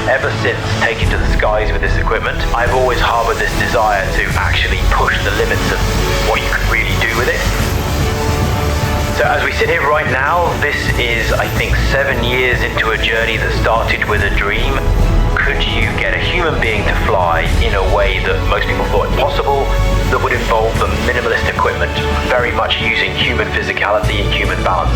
Ever since taking to the skies with this equipment, I've always harbored this desire to actually push the limits of what you can really do with it. So as we sit here right now, this is, I think, 7 years into a journey that started with a dream. Could you get a human being to fly in a way that most people thought impossible, that would involve the minimalist equipment, very much using human physicality and human balance?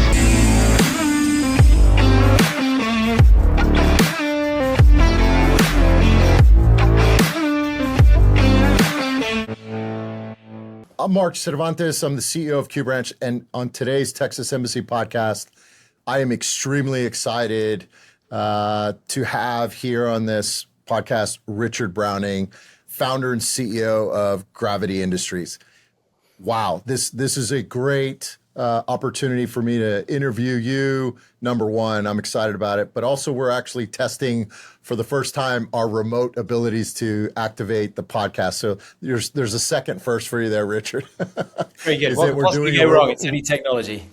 I'm Marc Cervantes. I'm the CEO of Q Branch, and on today's Texas Embassy podcast, I am extremely excited to have here on this podcast Richard Browning, founder and CEO of Gravity Industries. Wow, this is a great opportunity for me to interview you. Number one, I'm excited about it, but also we're actually testing for the first time our remote abilities to activate the podcast. So there's a second first for you there, Richard. Very good. What could possibly go wrong? It's any technology.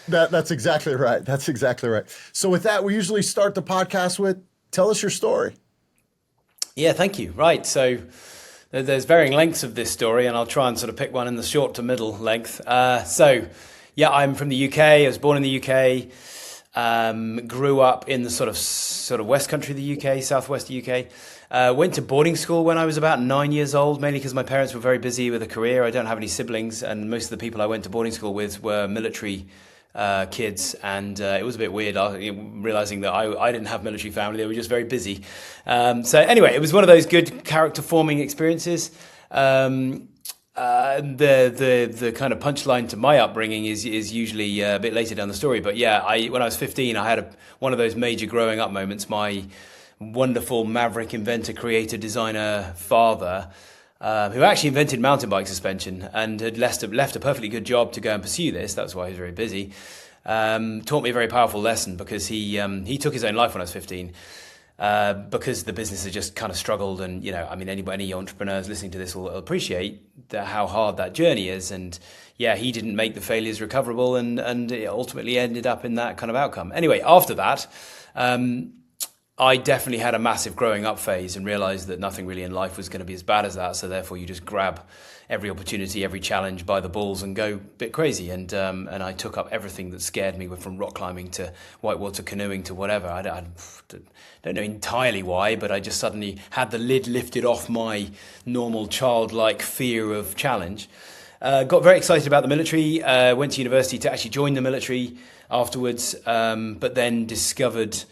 That's exactly right. That's exactly right. So with that, we usually start the podcast with, tell us your story. Yeah, thank you. Right. So there's varying lengths of this story, and I'll try and sort of pick one in the short to middle length. Yeah, I'm from the UK. I was born in the UK. Grew up in the sort of West Country of the UK, Southwest UK. Went to boarding school when I was about 9 years old, mainly because my parents were very busy with a career. I don't have any siblings, and most of the people I went to boarding school with were military kids, and it was a bit weird realizing that I didn't have military family. They were just very busy. So anyway, it was one of those good character forming experiences. The kind of punchline to my upbringing is usually a bit later down the story. But yeah, when I was 15, I had one of those major growing up moments. My wonderful maverick inventor, creator, designer father, who actually invented mountain bike suspension and had left a perfectly good job to go and pursue this. That's why he was very busy. Taught me a very powerful lesson because he took his own life when I was 15. Because the business had just kind of struggled, and any entrepreneurs listening to this will appreciate how hard that journey is. And yeah, he didn't make the failures recoverable, and it ultimately ended up in that kind of outcome. Anyway, after that, I definitely had a massive growing up phase and realized that nothing really in life was going to be as bad as that. So therefore, you just grab every opportunity, every challenge by the balls and go a bit crazy. And I took up everything that scared me, from rock climbing to whitewater canoeing to whatever. I don't know entirely why, but I just suddenly had the lid lifted off my normal childlike fear of challenge. Got very excited about the military, went to university to actually join the military afterwards, but then discovered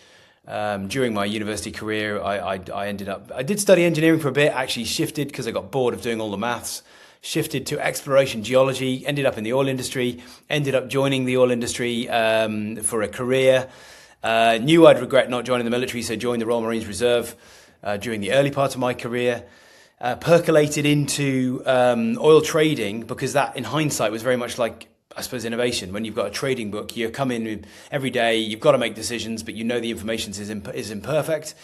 during my university career, I did study engineering for a bit, actually shifted because I got bored of doing all the maths, shifted to exploration geology, ended up in the oil industry, ended up joining the oil industry for a career. Knew I'd regret not joining the military, so joined the Royal Marines Reserve during the early part of my career. Percolated into oil trading because that, in hindsight, was very much like, I suppose, innovation. When you've got a trading book, you come in every day, you've got to make decisions, but you know the information is imperfect.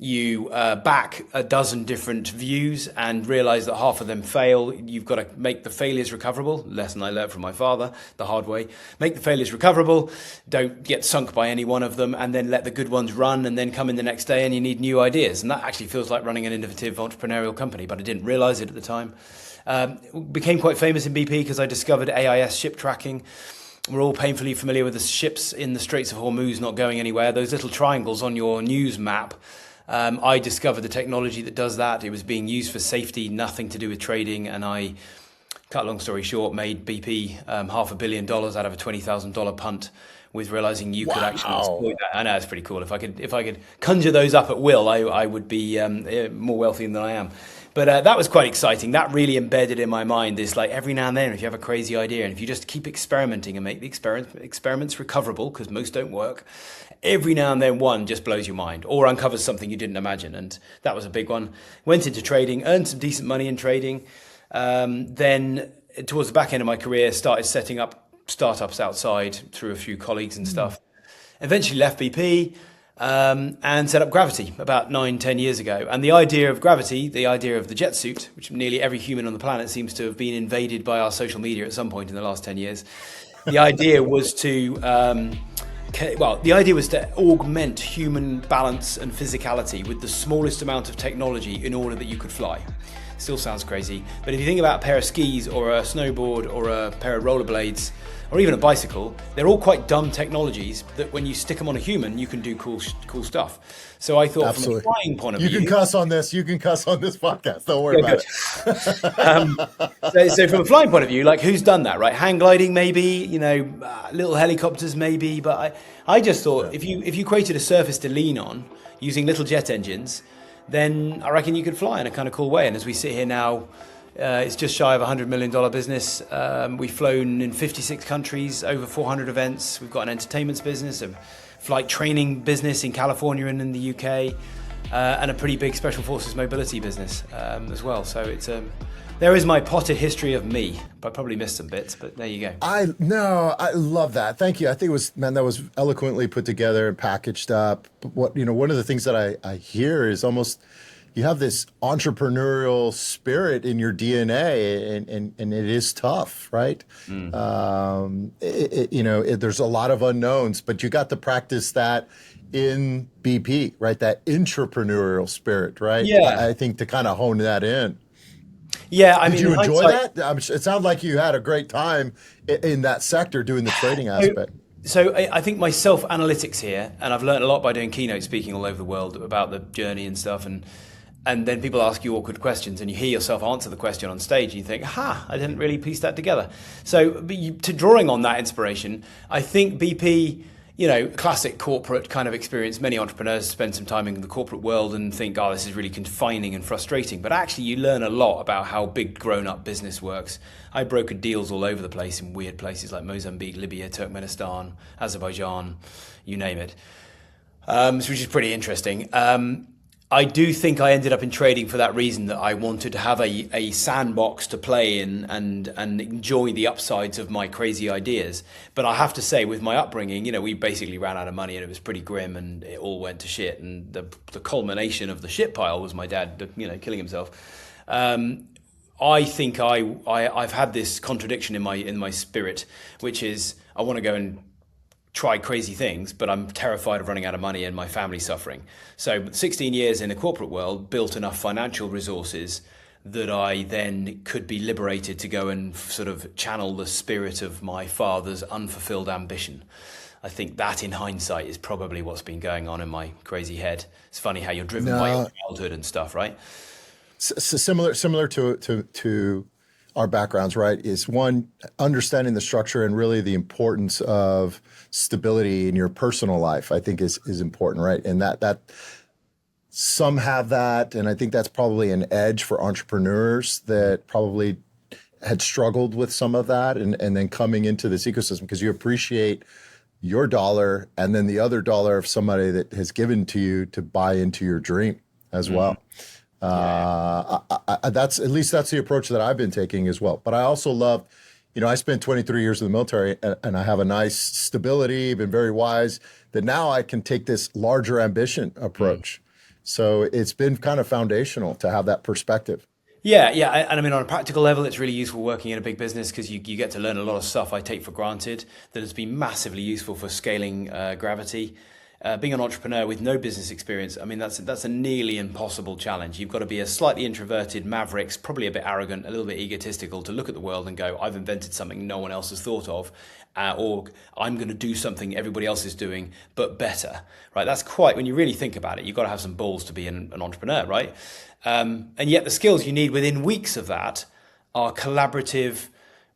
You back a dozen different views and realize that half of them fail. You've got to make the failures recoverable. Lesson I learned from my father the hard way. Make the failures recoverable. Don't get sunk by any one of them, and then let the good ones run, and then come in the next day and you need new ideas. And that actually feels like running an innovative entrepreneurial company, but I didn't realize it at the time. Became quite famous in BP because I discovered AIS ship tracking. We're all painfully familiar with the ships in the Straits of Hormuz not going anywhere. Those little triangles on your news map. I discovered the technology that does that. It was being used for safety, nothing to do with trading. And I, cut a long story short, made BP $500 million out of a $20,000 punt with realizing you could actually exploit that. I know, it's pretty cool. If I could conjure those up at will, I would be more wealthy than I am. But that was quite exciting. That really embedded in my mind this, like, every now and then, if you have a crazy idea and if you just keep experimenting and make the experiments recoverable, because most don't work, every now and then one just blows your mind or uncovers something you didn't imagine. And that was a big one. Went into trading, earned some decent money in trading. Then towards the back end of my career, started setting up startups outside through a few colleagues and stuff. Eventually left BP. And set up Gravity about 9-10 years ago. And the idea of Gravity, the idea of the jet suit, which nearly every human on the planet seems to have been invaded by our social media at some point in the last 10 years. The idea was to well, the idea was to augment human balance and physicality with the smallest amount of technology in order that you could fly. Still sounds crazy, but if you think about a pair of skis or a snowboard or a pair of rollerblades or even a bicycle, they're all quite dumb technologies that when you stick them on a human, you can do cool stuff. So I thought from a flying point of view... You can cuss on this podcast. Don't worry about it. So from a flying point of view, like who's done that, right? Hang gliding maybe, little helicopters maybe, but I just thought if you created a surface to lean on using little jet engines, then I reckon you could fly in a kind of cool way. And as we sit here now, it's just shy of $100 million business. We've flown in 56 countries, over 400 events. We've got an entertainment business, a flight training business in California and in the UK, and a pretty big special forces mobility business as well. So it's there is my potted history of me. I probably missed some bits, but there you go. I love that. Thank you. I think that was eloquently put together and packaged up. But one of the things that I hear is almost you have this entrepreneurial spirit in your DNA, and it is tough, right? There's a lot of unknowns, but you got to practice that in BP, right? That entrepreneurial spirit, right? Yeah. I think to kind of hone that in. Yeah, Did you enjoy that? It sounds like you had a great time in that sector doing the trading aspect. So I think my self-analytics here, and I've learned a lot by doing keynote speaking all over the world about the journey and stuff, and then people ask you awkward questions, and you hear yourself answer the question on stage, and you think, I didn't really piece that together. So to drawing on that inspiration, I think BP... classic corporate kind of experience. Many entrepreneurs spend some time in the corporate world and think, this is really confining and frustrating. But actually, you learn a lot about how big grown-up business works. I brokered deals all over the place in weird places like Mozambique, Libya, Turkmenistan, Azerbaijan, you name it, which is pretty interesting. I do think I ended up in trading for that reason, that I wanted to have a sandbox to play in and enjoy the upsides of my crazy ideas. But I have to say, with my upbringing, we basically ran out of money and it was pretty grim and it all went to shit. And the culmination of the shit pile was my dad, killing himself. I think I've had this contradiction in my spirit, which is I want to go and try crazy things, but I'm terrified of running out of money and my family suffering. So 16 years in the corporate world, built enough financial resources that I then could be liberated to go and sort of channel the spirit of my father's unfulfilled ambition. I think that in hindsight is probably what's been going on in my crazy head. It's funny how you're driven by your childhood and stuff, right? Similar to our backgrounds, right, is one, understanding the structure and really the importance of stability in your personal life, I think is important, right? And that some have that, and I think that's probably an edge for entrepreneurs that probably had struggled with some of that, and then coming into this ecosystem because you appreciate your dollar and then the other dollar of somebody that has given to you to buy into your dream as well. That's the approach that I've been taking as well. But I also love, I spent 23 years in the military and I have a nice stability, been very wise, that now I can take this larger ambition approach. So it's been kind of foundational to have that perspective. Yeah. And on a practical level, it's really useful working in a big business because you get to learn a lot of stuff I take for granted that has been massively useful for scaling gravity. Being an entrepreneur with no business experience, that's a nearly impossible challenge. You've got to be a slightly introverted maverick, probably a bit arrogant, a little bit egotistical, to look at the world and go, I've invented something no one else has thought of, or I'm going to do something everybody else is doing, but better, right? That's quite, when you really think about it, you've got to have some balls to be an entrepreneur, right? And yet the skills you need within weeks of that are collaborative,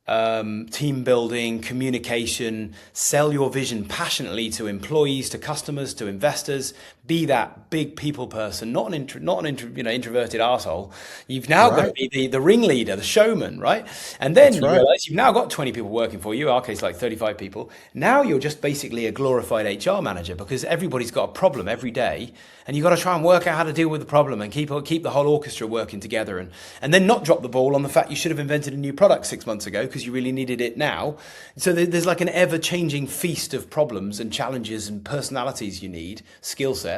team building, communication, sell your vision passionately to employees, to customers, to investors. Be that big people person, not an introverted arsehole. You've now got to be the ringleader, the showman, right? And then you realize you've now got 20 people working for you. In our case, like 35 people. Now you're just basically a glorified HR manager because everybody's got a problem every day, and you've got to try and work out how to deal with the problem and keep the whole orchestra working together, and then not drop the ball on the fact you should have invented a new product 6 months ago because you really needed it now. So there's like an ever-changing feast of problems and challenges and personalities you need, skill sets.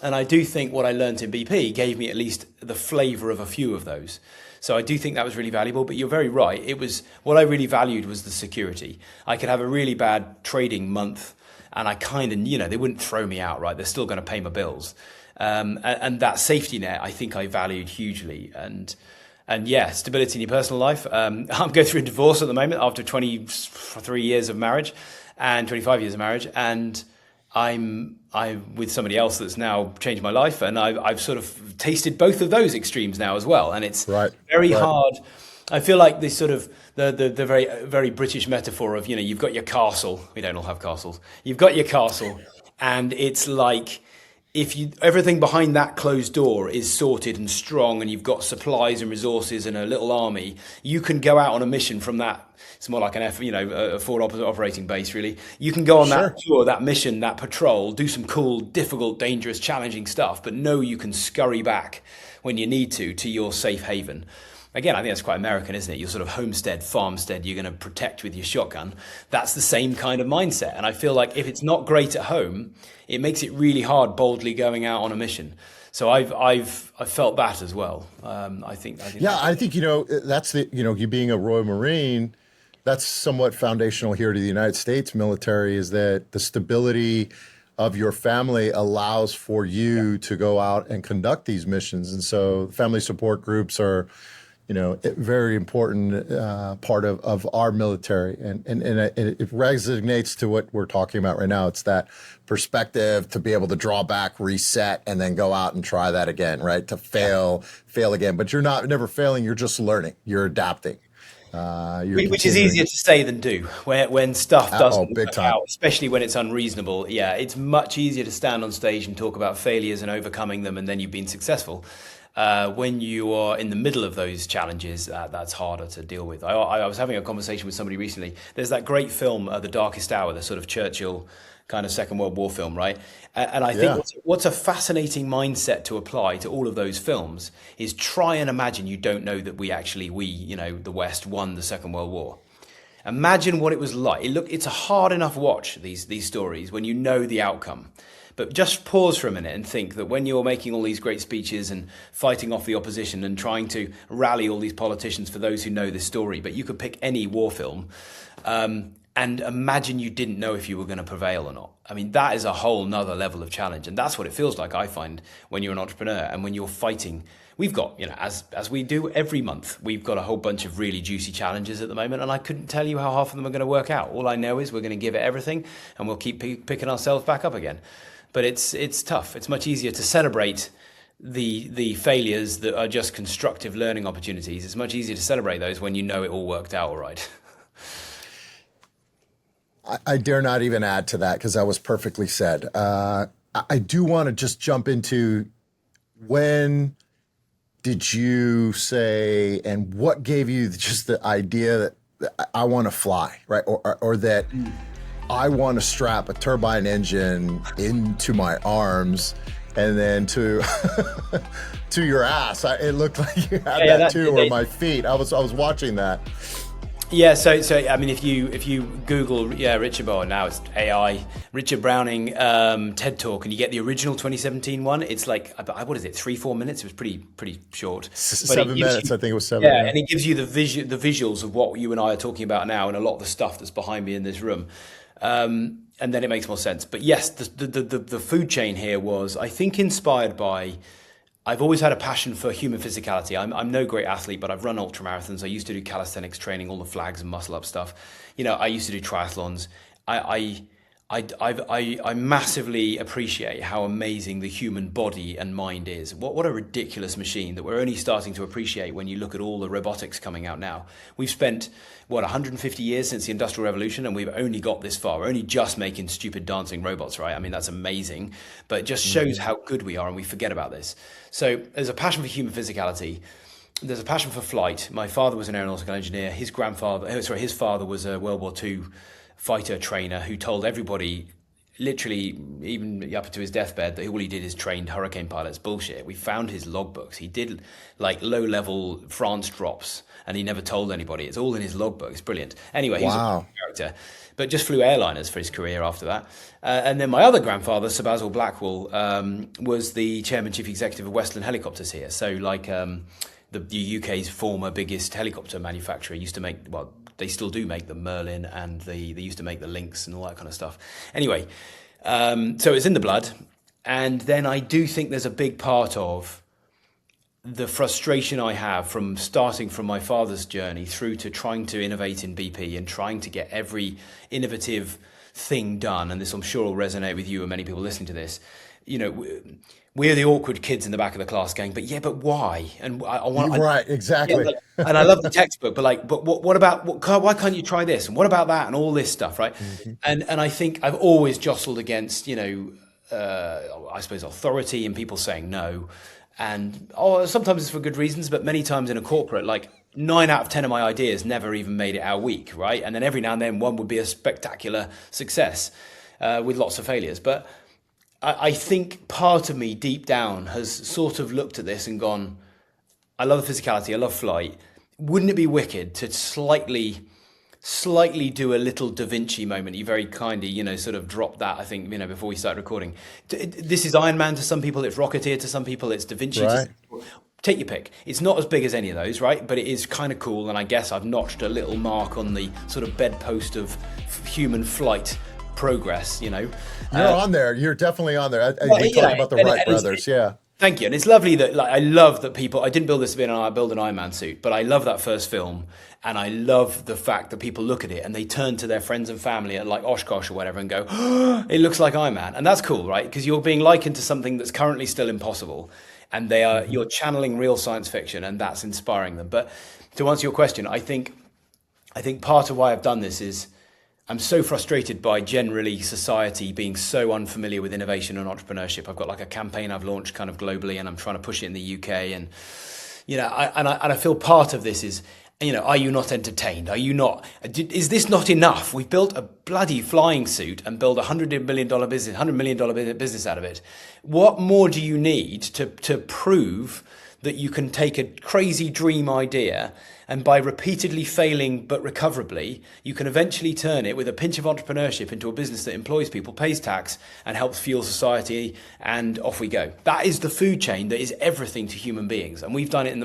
And I do think what I learned in BP gave me at least the flavor of a few of those. So I do think that was really valuable, but you're very right. It was, what I really valued was the security. I could have a really bad trading month and I kind of, they wouldn't throw me out, right? They're still going to pay my bills. And that safety net, I think I valued hugely. And yeah, stability in your personal life. I'm going through a divorce at the moment after 23 years of marriage and 25 years of marriage. And I'm with somebody else that's now changed my life. And I've sort of tasted both of those extremes now as well. And it's very hard. I feel like this sort of the very, very British metaphor of, you've got your castle. We don't all have castles. You've got your castle, and it's like, if everything behind that closed door is sorted and strong, and you've got supplies and resources and a little army, you can go out on a mission from that. It's more like a forward operating base, really. You can go on that tour, that mission, that patrol, do some cool, difficult, dangerous, challenging stuff, but know you can scurry back when you need to your safe haven. Again, I think that's quite American, isn't it? Your sort of homestead, farmstead, you're going to protect with your shotgun. That's the same kind of mindset. And I feel like if it's not great at home, it makes it really hard boldly going out on a mission. So I've felt that as well. I think. I think that's you being a Royal Marine, that's somewhat foundational here to the United States military, is that the stability of your family allows for you to go out and conduct these missions. And so family support groups are, a very important part of our military. And it resonates to what we're talking about right now. It's that perspective to be able to draw back, reset, and then go out and try that again, right? To fail again. But you're never failing. You're just learning. You're adapting. Which is easier to say than do. When stuff doesn't work out, especially when it's unreasonable. Yeah, it's much easier to stand on stage and talk about failures and overcoming them, and then you've been successful. When you are in the middle of those challenges, that's harder to deal with. I was having a conversation with somebody recently. There's that great film, The Darkest Hour, the sort of Churchill kind of Second World War film, right? And I think what's a fascinating mindset to apply to all of those films is try and imagine you don't know that we, the West, won the Second World War. Imagine what it was like. It's a hard enough watch, these stories, when you know the outcome. But just pause for a minute and think that when you're making all these great speeches and fighting off the opposition and trying to rally all these politicians for those who know this story, but you could pick any war film, and imagine you didn't know if you were going to prevail or not. I mean, that is a whole nother level of challenge. And that's what it feels like, I find, when you're an entrepreneur and when you're fighting. We've got, as we do every month, we've got a whole bunch of really juicy challenges at the moment, and I couldn't tell you how half of them are going to work out. All I know is we're going to give it everything, and we'll keep picking ourselves back up again. But it's tough. It's much easier to celebrate the failures that are just constructive learning opportunities. It's much easier to celebrate those when you know it all worked out all right. I dare not even add to that, because that was perfectly said. I do want to just jump into, when did you say, and what gave you just the idea that I want to fly, right? Or that I want to strap a turbine engine into my arms and then to your ass. It looked like you had that too, or my feet. I was watching that. Yeah, so I mean, if you Google Richard, well, now it's AI, Richard Browning TED Talk, and you get the original 2017 one, it's like, what is it, 3-4 minutes? It was pretty short. 7 minutes, I think it was 7. Yeah, and it gives you the visuals of what you and I are talking about now, and a lot of the stuff that's behind me in this room. And then it makes more sense. But yes, the food chain here was, I think, inspired by, I've always had a passion for human physicality. I'm no great athlete, but I've run ultramarathons. I used to do calisthenics training, all the flags and muscle up stuff. I used to do triathlons. I massively appreciate how amazing the human body and mind is. What a ridiculous machine that we're only starting to appreciate when you look at all the robotics coming out now. We've spent, 150 years since the Industrial Revolution, and we've only got this far. We're only just making stupid dancing robots, right? I mean, that's amazing, but it just shows how good we are, and we forget about this. So there's a passion for human physicality. There's a passion for flight. My father was an aeronautical engineer. His father was a World War II fighter trainer who told everybody, literally even up to his deathbed, that all he did is trained hurricane pilots. Bullshit. We found his logbooks. He did like low-level France drops, and he never told anybody. It's all in his logbook. It's brilliant. Anyway, he was a character, but just flew airliners for his career after that. And then my other grandfather, Sir Basil Blackwell, was the chairman, chief executive of Westland Helicopters here. So like the the UK's former biggest helicopter manufacturer, used to make, well, they still do make the Merlin, and they used to make the Lynx and all that kind of stuff. Anyway, so it's in the blood. And then I do think there's a big part of the frustration I have from starting from my father's journey through to trying to innovate in BP and trying to get every innovative thing done. And this, I'm sure, will resonate with you and many people listening to this. You know, we're the awkward kids in the back of the class going, but why? And I want right, exactly. Yeah, and I love the textbook, but what about why can't you try this? And what about that? And all this stuff, right? Mm-hmm. And I think I've always jostled against, I suppose, authority and people saying no. And sometimes it's for good reasons, but many times in a corporate, like 9 out of 10 of my ideas never even made it our week, right? And then every now and then one would be a spectacular success with lots of failures. But I think part of me deep down has sort of looked at this and gone, I love the physicality, I love flight. Wouldn't it be wicked to slightly do a little Da Vinci moment? You very kindly, sort of dropped that, I think, before we started recording. This is Iron Man to some people, it's Rocketeer to some people, it's Da Vinci to some people. Take your pick. It's not as big as any of those, right? But it is kind of cool, and I guess I've notched a little mark on the sort of bedpost of human flight progress, You're on there. You're definitely on there. We talked about the Wright brothers, yeah. Thank you. And it's lovely that, I love that people, I didn't build this to build an Iron Man suit, but I love that first film. And I love the fact that people look at it and they turn to their friends and family at like Oshkosh or whatever and go, oh, it looks like Iron Man. And that's cool, right? Because you're being likened to something that's currently still impossible. And you're channeling real science fiction, and that's inspiring them. But to answer your question, I think part of why I've done this is I'm so frustrated by generally society being so unfamiliar with innovation and entrepreneurship. I've got like a campaign I've launched kind of globally, and I'm trying to push it in the UK. And I feel part of this is, are you not entertained? Is this not enough? We've built a bloody flying suit and built $100 million business out of it. What more do you need to prove that you can take a crazy dream idea, and by repeatedly failing but recoverably, you can eventually turn it with a pinch of entrepreneurship into a business that employs people, pays tax, and helps fuel society, and off we go. That is the food chain that is everything to human beings. And we've done it in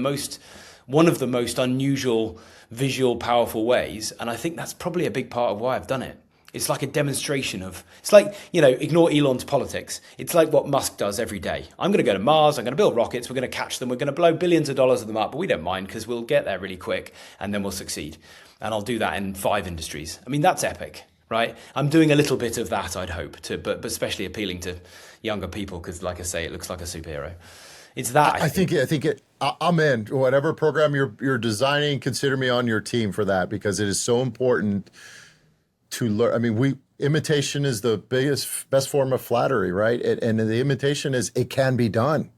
one of the most unusual, visual, powerful ways. And I think that's probably a big part of why I've done it. It's like a demonstration it's like, ignore Elon's politics. It's like what Musk does every day. I'm going to go to Mars, I'm going to build rockets, we're going to catch them, we're going to blow billions of dollars of them up, but we don't mind because we'll get there really quick and then we'll succeed. And I'll do that in 5 industries. I mean, that's epic, right? I'm doing a little bit of that, I'd hope, but especially appealing to younger people because, like I say, it looks like a superhero. It's that. I think I'm in. Whatever program you're designing, consider me on your team for that, because it is so important to learn. I mean, imitation is the best form of flattery, right? And the imitation is, it can be done.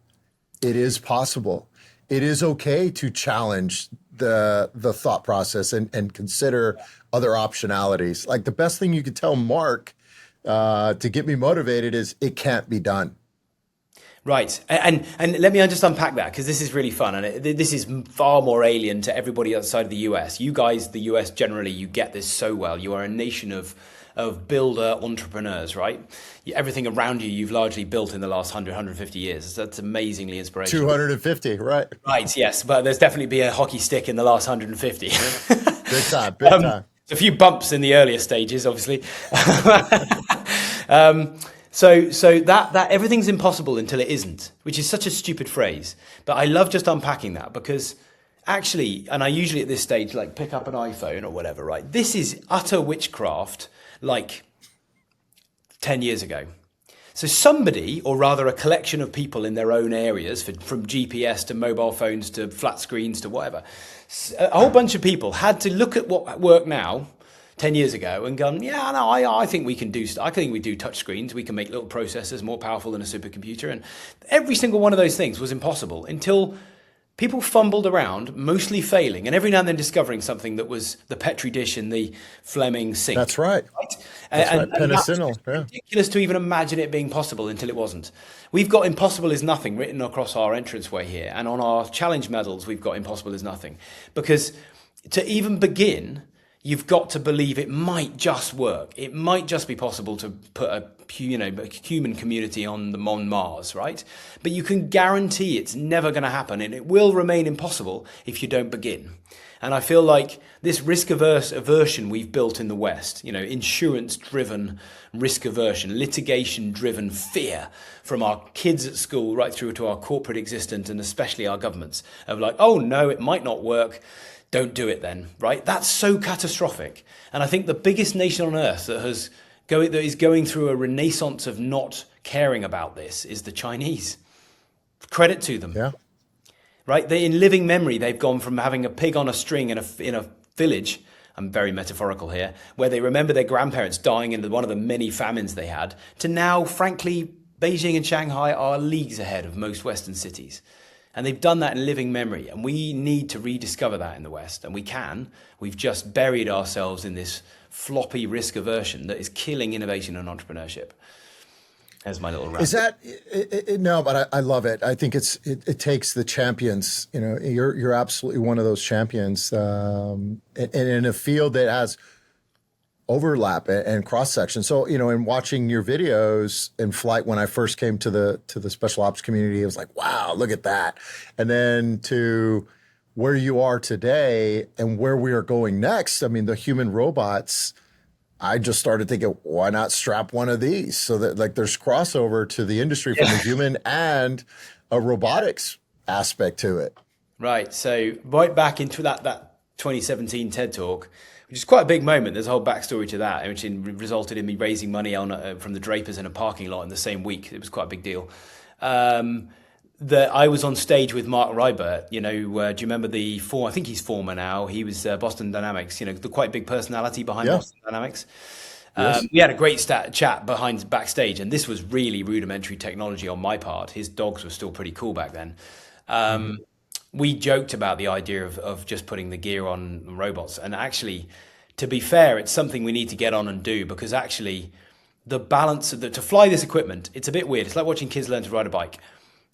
It is possible. It is okay to challenge the thought process and consider other optionalities. Like, the best thing you could tell Mark to get me motivated is, it can't be done. Right. And let me just unpack that, because this is really fun. And this is far more alien to everybody outside of the US. You guys, the US generally, you get this so well. You are a nation of builder entrepreneurs, right? Everything around you've largely built in the last 100, 150 years. That's amazingly inspirational. 250, right? Right, yes. But there's definitely been a hockey stick in the last 150. Big time, big time. A few bumps in the earlier stages, obviously. So that everything's impossible until it isn't, which is such a stupid phrase. But I love just unpacking that, because actually, and I usually at this stage like pick up an iPhone or whatever, right? This is utter witchcraft like 10 years ago. So somebody, or rather a collection of people in their own areas, from GPS to mobile phones to flat screens to whatever, a whole bunch of people had to look at what worked now 10 years ago and gone, yeah, no, I think we can do, I think we do touch screens, we can make little processors more powerful than a supercomputer. And every single one of those things was impossible until people fumbled around, mostly failing, and every now and then discovering something that was the Petri dish in the Fleming sink. That's right. That's right. Penicillin. Yeah. Ridiculous to even imagine it being possible until it wasn't. We've got "impossible is nothing" written across our entranceway here, and on our challenge medals we've got "impossible is nothing," because to even begin, you've got to believe it might just work. It might just be possible to put a human community on Mars, right? But you can guarantee it's never going to happen, and it will remain impossible if you don't begin. And I feel like this risk aversion we've built in the West, insurance-driven risk aversion, litigation-driven fear from our kids at school right through to our corporate existence, and especially our governments, of like, oh no, it might not work. Don't do it then, right? That's so catastrophic. And I think the biggest nation on earth that is going through a renaissance of not caring about this is the Chinese. Credit to them. Yeah. Right? In living memory, they've gone from having a pig on a string in a village, I'm very metaphorical here, where they remember their grandparents dying in one of the many famines they had, to now, frankly, Beijing and Shanghai are leagues ahead of most Western cities. And they've done that in living memory. And we need to rediscover that in the West. And we can. We've just buried ourselves in this floppy risk aversion that is killing innovation and entrepreneurship. There's my little rant. Is that no? But I love it. I think it takes the champions. You're absolutely one of those champions, and in a field that has overlap and cross section. So in watching your videos in flight when I first came to the special ops community, it was like, wow, look at that, and then to where you are today and where we are going next. I mean, the human robots. I just started thinking, why not strap one of these so that like there's crossover to the industry from a human and a robotics aspect to it. Right. So right back into that 2017 TED Talk, which is quite a big moment. There's a whole backstory to that, which resulted in me raising money from the Drapers in a parking lot in the same week. It was quite a big deal. That I was on stage with Mark Rybert, do you remember I think he's former now. He was Boston Dynamics, the quite big personality behind Boston Dynamics. Yes. We had a great chat backstage, and this was really rudimentary technology on my part. His dogs were still pretty cool back then. We joked about the idea of just putting the gear on robots. And actually, to be fair, it's something we need to get on and do, because actually the balance to fly this equipment, it's a bit weird. It's like watching kids learn to ride a bike.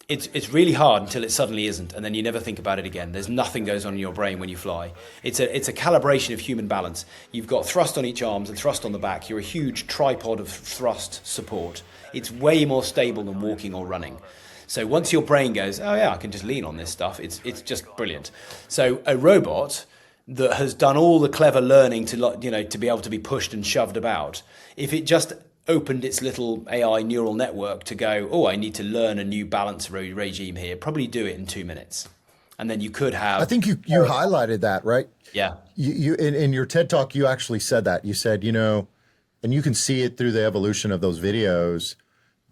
It's really hard until it suddenly isn't, and then you never think about it again. There's nothing goes on in your brain when you fly. It's a calibration of human balance. You've got thrust on each arms and thrust on the back. You're a huge tripod of thrust support. It's way more stable than walking or running. So once your brain goes, oh yeah, I can just lean on this stuff, it's just brilliant. So a robot that has done all the clever learning to be able to be pushed and shoved about, if it just opened its little AI neural network to go, oh, I need to learn a new balance regime here, probably do it in 2 minutes. And then you could have... I think you highlighted that, right? Yeah. You in your TED Talk, you actually said that. You said, and you can see it through the evolution of those videos,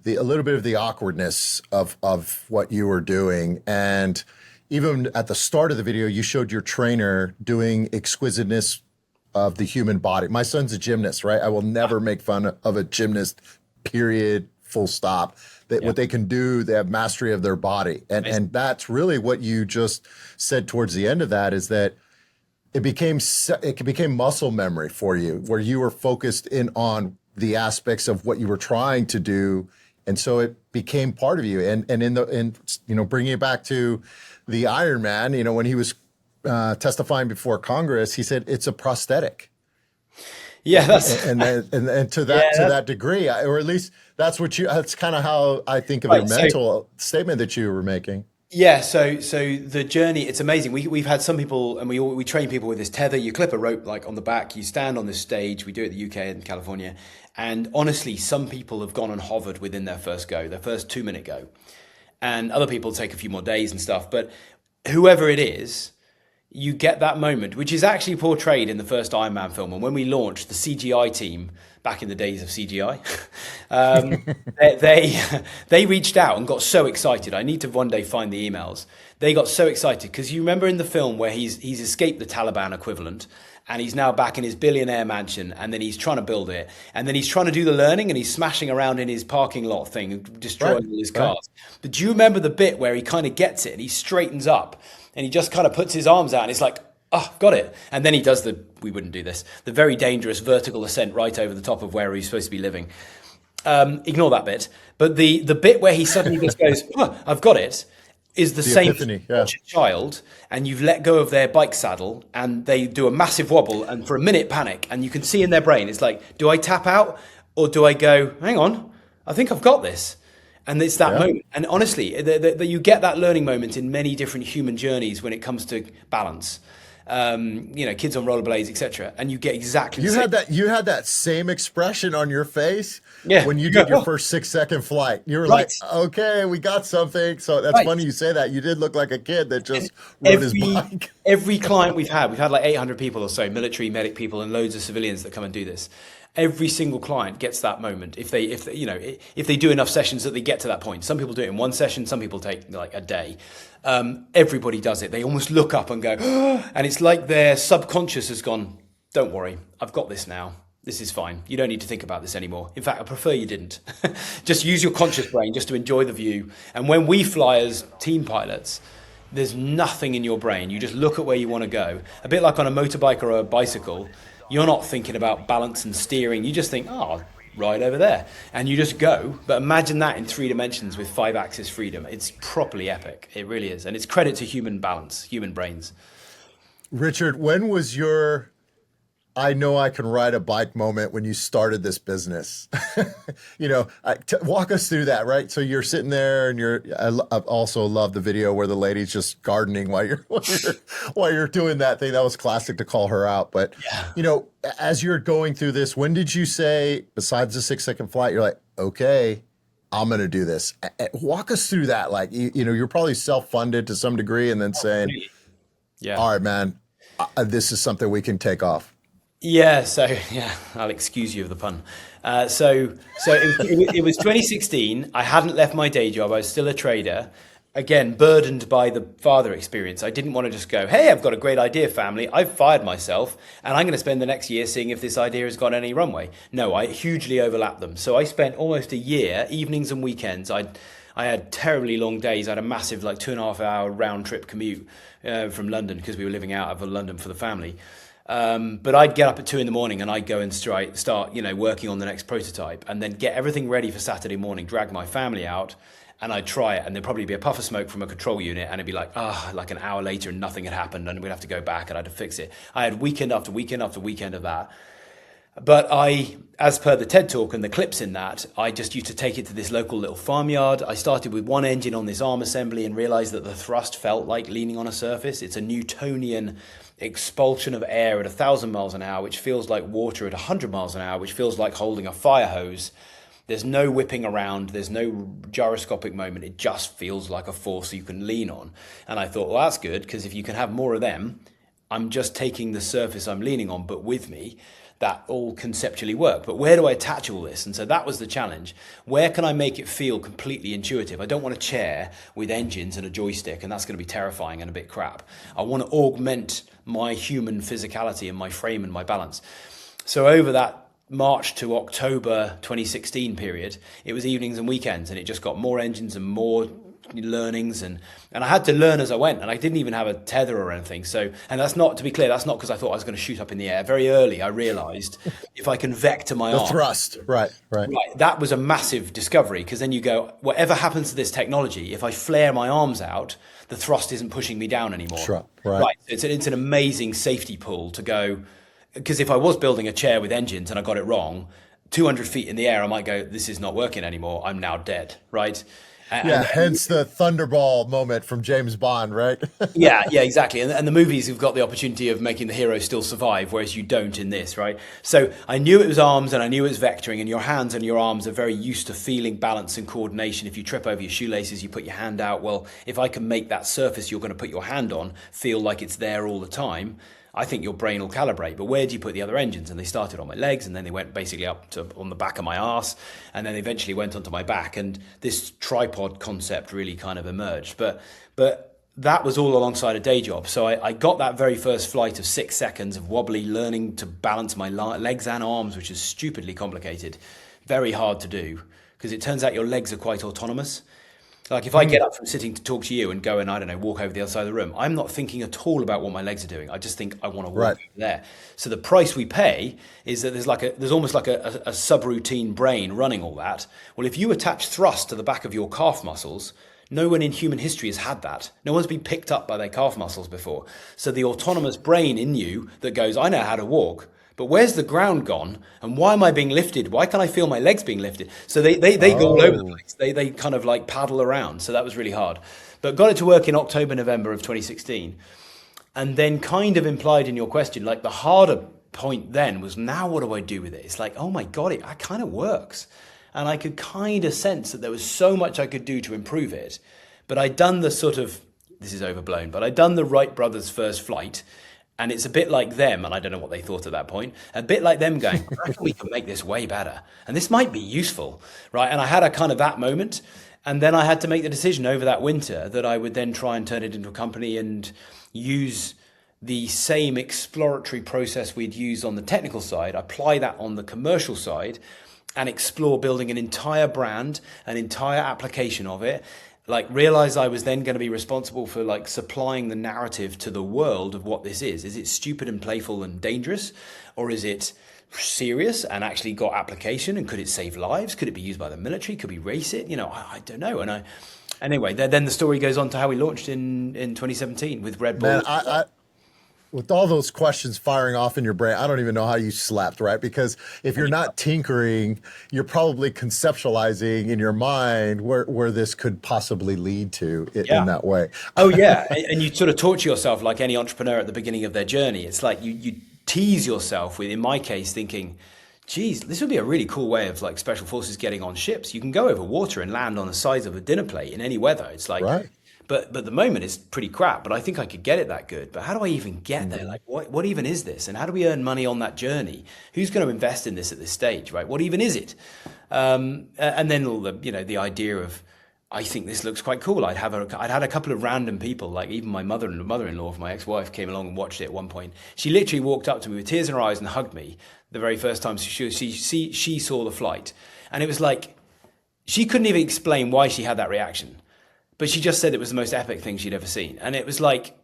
a little bit of the awkwardness of what you were doing. And even at the start of the video, you showed your trainer doing exquisiteness of the human body. My son's a gymnast, right? I will never make fun of a gymnast, period, full stop. What they can do, they have mastery of their body. And that's really what you just said towards the end of that, is that it became muscle memory for you, where you were focused in on the aspects of what you were trying to do. And so it became part of you. And bringing it back to the Iron Man, when he was testifying before Congress, he said it's a prosthetic. Yeah, that's and to that degree, or at least that's kind of how I think of your mental statement that you were making. Yeah, so the journey, it's amazing. We've had some people, and we train people with this tether. You clip a rope like on the back, you stand on this stage. We do it in the UK and California. And honestly, some people have gone and hovered within their first 2-minute go. And other people take a few more days and stuff. But whoever it is, you get that moment, which is actually portrayed in the first Iron Man film. And when we launched the CGI team, back in the days of CGI, they reached out and got so excited. I need to one day find the emails. They got so excited because you remember in the film where he's escaped the Taliban equivalent, and he's now back in his billionaire mansion, and then he's trying to build it, and then he's trying to do the learning, and he's smashing around in his parking lot thing, destroying all his cars. Right. But do you remember the bit where he kind of gets it and he straightens up and he just kind of puts his arms out and it's like, oh, got it. And then he does we wouldn't do this, the very dangerous vertical ascent right over the top of where he's supposed to be living. Ignore that bit. But the bit where he suddenly just goes, oh, I've got it. is the same as epiphany, you watch a child and you've let go of their bike saddle and they do a massive wobble and for a minute panic, and you can see in their brain, it's like, do I tap out or do I go, hang on, I think I've got this? And it's that moment. And honestly, you get that learning moment in many different human journeys when it comes to balance. Kids on rollerblades, etc. And you get exactly the same. You had that same expression on your face when you did your first 6-second flight. You were like, okay, we got something. So that's funny you say that. You did look like a kid that just rode his bike. Every client we've had like 800 people or so, military, medic people, and loads of civilians that come and do this. Every single client gets that moment if they do enough sessions that they get to that point. Some people do it in one session, some people take like a day. Everybody does it. They almost look up and go, oh, and it's like their subconscious has gone, don't worry, I've got this now. This is fine. You don't need to think about this anymore. In fact, I prefer you didn't. Just use your conscious brain just to enjoy the view. And when we fly as team pilots, there's nothing in your brain. You just look at where you want to go. A bit like on a motorbike or a bicycle. You're not thinking about balance and steering. You just think, oh, right over there. And you just go. But imagine that in 3 dimensions with 5-axis freedom. It's properly epic. It really is. And it's credit to human balance, human brains. Richard, when was your I know I can ride a bike moment when you started this business? Walk us through that, right? So you're sitting there and I also love the video where the lady's just gardening while you're doing that thing. That was classic to call her out. But, as you're going through this, when did you say, besides the 6-second flight, you're like, okay, I'm going to do this? Walk us through that. Like, you're probably self-funded to some degree and then saying, all right, man, this is something we can take off. Yeah, I'll excuse you of the pun. So it was 2016. I hadn't left my day job. I was still a trader. Again, burdened by the father experience. I didn't want to just go, hey, I've got a great idea, family. I've fired myself, and I'm going to spend the next year seeing if this idea has got any runway. No, I hugely overlapped them. So I spent almost a year, evenings and weekends. I had terribly long days. I had a massive, 2.5 hour round trip commute from London because we were living out of London for the family. But I'd get up at 2 a.m. and I'd go and start, working on the next prototype and then get everything ready for Saturday morning, drag my family out and I'd try it. And there'd probably be a puff of smoke from a control unit and it'd be like an hour later and nothing had happened and we'd have to go back and I'd have to fix it. I had weekend after weekend after weekend of that. But as per the TED Talk and the clips in that, I just used to take it to this local little farmyard. I started with one engine on this arm assembly and realized that the thrust felt like leaning on a surface. It's a Newtonian expulsion of air at 1,000 miles an hour, which feels like water at 100 miles an hour, which feels like holding a fire hose. There's no whipping around. There's no gyroscopic moment. It just feels like a force you can lean on. And I thought, well, that's good, because if you can have more of them, I'm just taking the surface I'm leaning on, but with me. That all conceptually work. But where do I attach all this? And so that was the challenge. Where can I make it feel completely intuitive? I don't want a chair with engines and a joystick, and that's going to be terrifying and a bit crap. I want to augment my human physicality and my frame and my balance. So over that March to October 2016 period, it was evenings and weekends, and it just got more engines and more learnings, and I had to learn as I went, and I didn't even have a tether or anything. So, and that's not, to be clear, that's not because I thought I was going to shoot up in the air. Very early I realized if I can vector my arm, thrust, right, that was a massive discovery, because then you go, whatever happens to this technology, if I flare my arms out, the thrust isn't pushing me down anymore. Sure. Right. It's an amazing safety pull to go, because if I was building a chair with engines and I got it wrong, 200 feet in the air, I might go, this is not working anymore, I'm now dead, right? Hence the Thunderball moment from James Bond, right? yeah, exactly. And the movies have got the opportunity of making the hero still survive, whereas you don't in this, right? So I knew it was arms and I knew it was vectoring, and your hands and your arms are very used to feeling balance and coordination. If you trip over your shoelaces, you put your hand out. Well, if I can make that surface you're going to put your hand on feel like it's there all the time, I think your brain will calibrate. But where do you put the other engines? And they started on my legs, and then they went basically up to on the back of my arse, and then eventually went onto my back. And this tripod concept really kind of emerged. But that was all alongside a day job. So I got that very first flight of 6 seconds of wobbly, learning to balance my legs and arms, which is stupidly complicated, very hard to do, because it turns out your legs are quite autonomous. Like if I get up from sitting to talk to you and go and, I don't know, walk over the other side of the room, I'm not thinking at all about what my legs are doing. I just think I want to walk over there. So the price we pay is that there's almost like a subroutine brain running all that. Well, if you attach thrust to the back of your calf muscles, No one in human history has had that. No one's been picked up by their calf muscles before. So the autonomous brain in you that goes, I know how to walk, but where's the ground gone? And why am I being lifted? Why can't I feel my legs being lifted? So they go all over the place. They kind of like paddle around. So that was really hard. But got it to work in October, November of 2016. And then kind of implied in your question, like the harder point then was, now what do I do with it? It's like, oh my God, it kind of works. And I could kind of sense that there was so much I could do to improve it. But I'd done the sort of, this is overblown, but I'd done the Wright brothers' first flight. And it's a bit like them, and I don't know what they thought at that point, a bit like them going, I reckon we can make this way better. And this might be useful, right? And I had a kind of that moment. And then I had to make the decision over that winter that I would then try and turn it into a company and use the same exploratory process we'd used on the technical side, apply that on the commercial side, and explore building an entire brand, an entire application of it. Like, realize I was then going to be responsible for like supplying the narrative to the world of what this is. Is it stupid and playful and dangerous, or is it serious and actually got application? And could it save lives? Could it be used by the military? Could we race it? I don't know. And anyway, then the story goes on to how we launched in 2017 with Red Bull. Man, with all those questions firing off in your brain, I don't even know how you slept, right? Because if you're not tinkering, you're probably conceptualizing in your mind where this could possibly lead to in that way. Oh, yeah. And you sort of torture yourself like any entrepreneur at the beginning of their journey. It's like you tease yourself with, in my case, thinking, geez, this would be a really cool way of like special forces getting on ships. You can go over water and land on the size of a dinner plate in any weather. It's like... Right. But the moment is pretty crap, but I think I could get it that good. But how do I even get there? Like, what even is this? And how do we earn money on that journey? Who's going to invest in this at this stage, right? What even is it? And then all the idea of, I think this looks quite cool. I'd had a couple of random people, like even my mother-in-law, my ex-wife, came along and watched it at one point. She literally walked up to me with tears in her eyes and hugged me the very first time she saw the flight. And it was like, she couldn't even explain why she had that reaction. But she just said it was the most epic thing she'd ever seen. And it was like,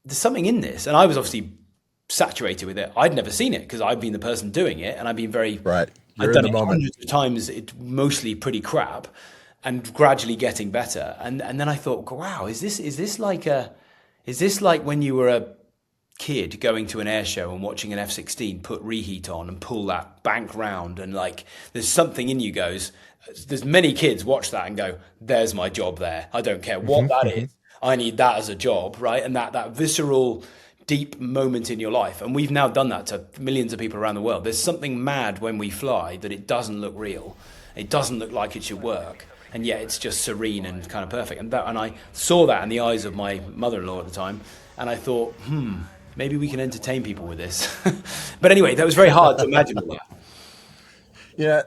there's something in this. And I was obviously saturated with it. I'd never seen it because I've been the person doing it. And I've been very, right. I've done it hundreds of times, mostly pretty crap and gradually getting better. And then I thought, wow, is this like when you were a kid going to an air show and watching an F-16 put reheat on and pull that bank round, and like there's something in you goes, there's many kids watch that and go, there's my job there. I don't care what that is. I need that as a job, right? And that visceral, deep moment in your life. And we've now done that to millions of people around the world. There's something mad when we fly that it doesn't look real. It doesn't look like it should work. And yet it's just serene and kind of perfect. And I saw that in the eyes of my mother-in-law at the time. And I thought, maybe we can entertain people with this. But anyway, that was very hard to imagine all that. Yeah.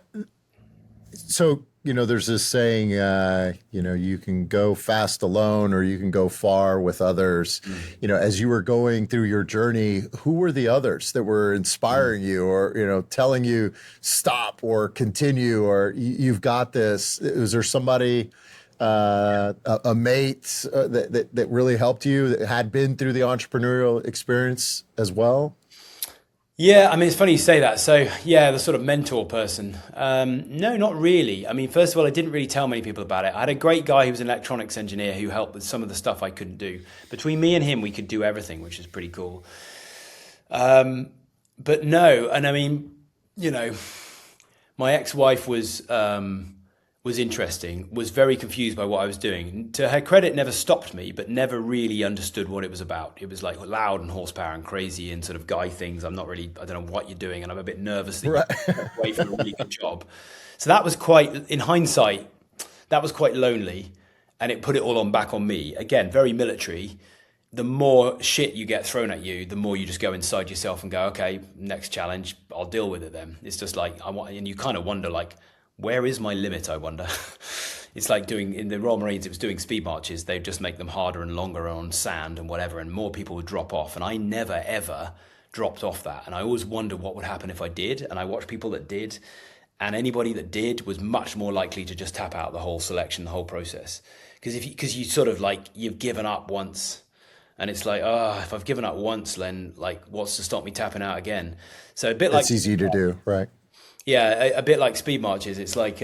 So, there's this saying, you can go fast alone or you can go far with others. As you were going through your journey, who were the others that were inspiring you or, telling you stop or continue or you've got this? Was there somebody, a mate that really helped you that had been through the entrepreneurial experience as well? Yeah, I mean, it's funny you say that. So, yeah, the sort of mentor person. No, not really. I mean, first of all, I didn't really tell many people about it. I had a great guy who was an electronics engineer who helped with some of the stuff I couldn't do. Between me and him, we could do everything, which is pretty cool. But no, and I mean, my ex-wife was interesting, was very confused by what I was doing. To her credit, never stopped me, but never really understood what it was about. It was like loud and horsepower and crazy and sort of guy things. I don't know what you're doing, and I'm a bit nervous that you're away from a really good job. So that was quite, in hindsight, that was quite lonely, and it put it all back on me. Again, very military. The more shit you get thrown at you, the more you just go inside yourself and go, okay, next challenge, I'll deal with it then. It's just like, and you kind of wonder like, where is my limit, I wonder? It's like in the Royal Marines, it was doing speed marches. They'd just make them harder and longer on sand and whatever, and more people would drop off. And I never, ever dropped off that. And I always wondered what would happen if I did. And I watched people that did. And anybody that did was much more likely to just tap out the whole selection, the whole process. Because you sort of like, you've given up once. And it's like, if I've given up once, then like, what's to stop me tapping out again? So a bit like... It's easy to do, right? Yeah, a bit like speed marches. It's like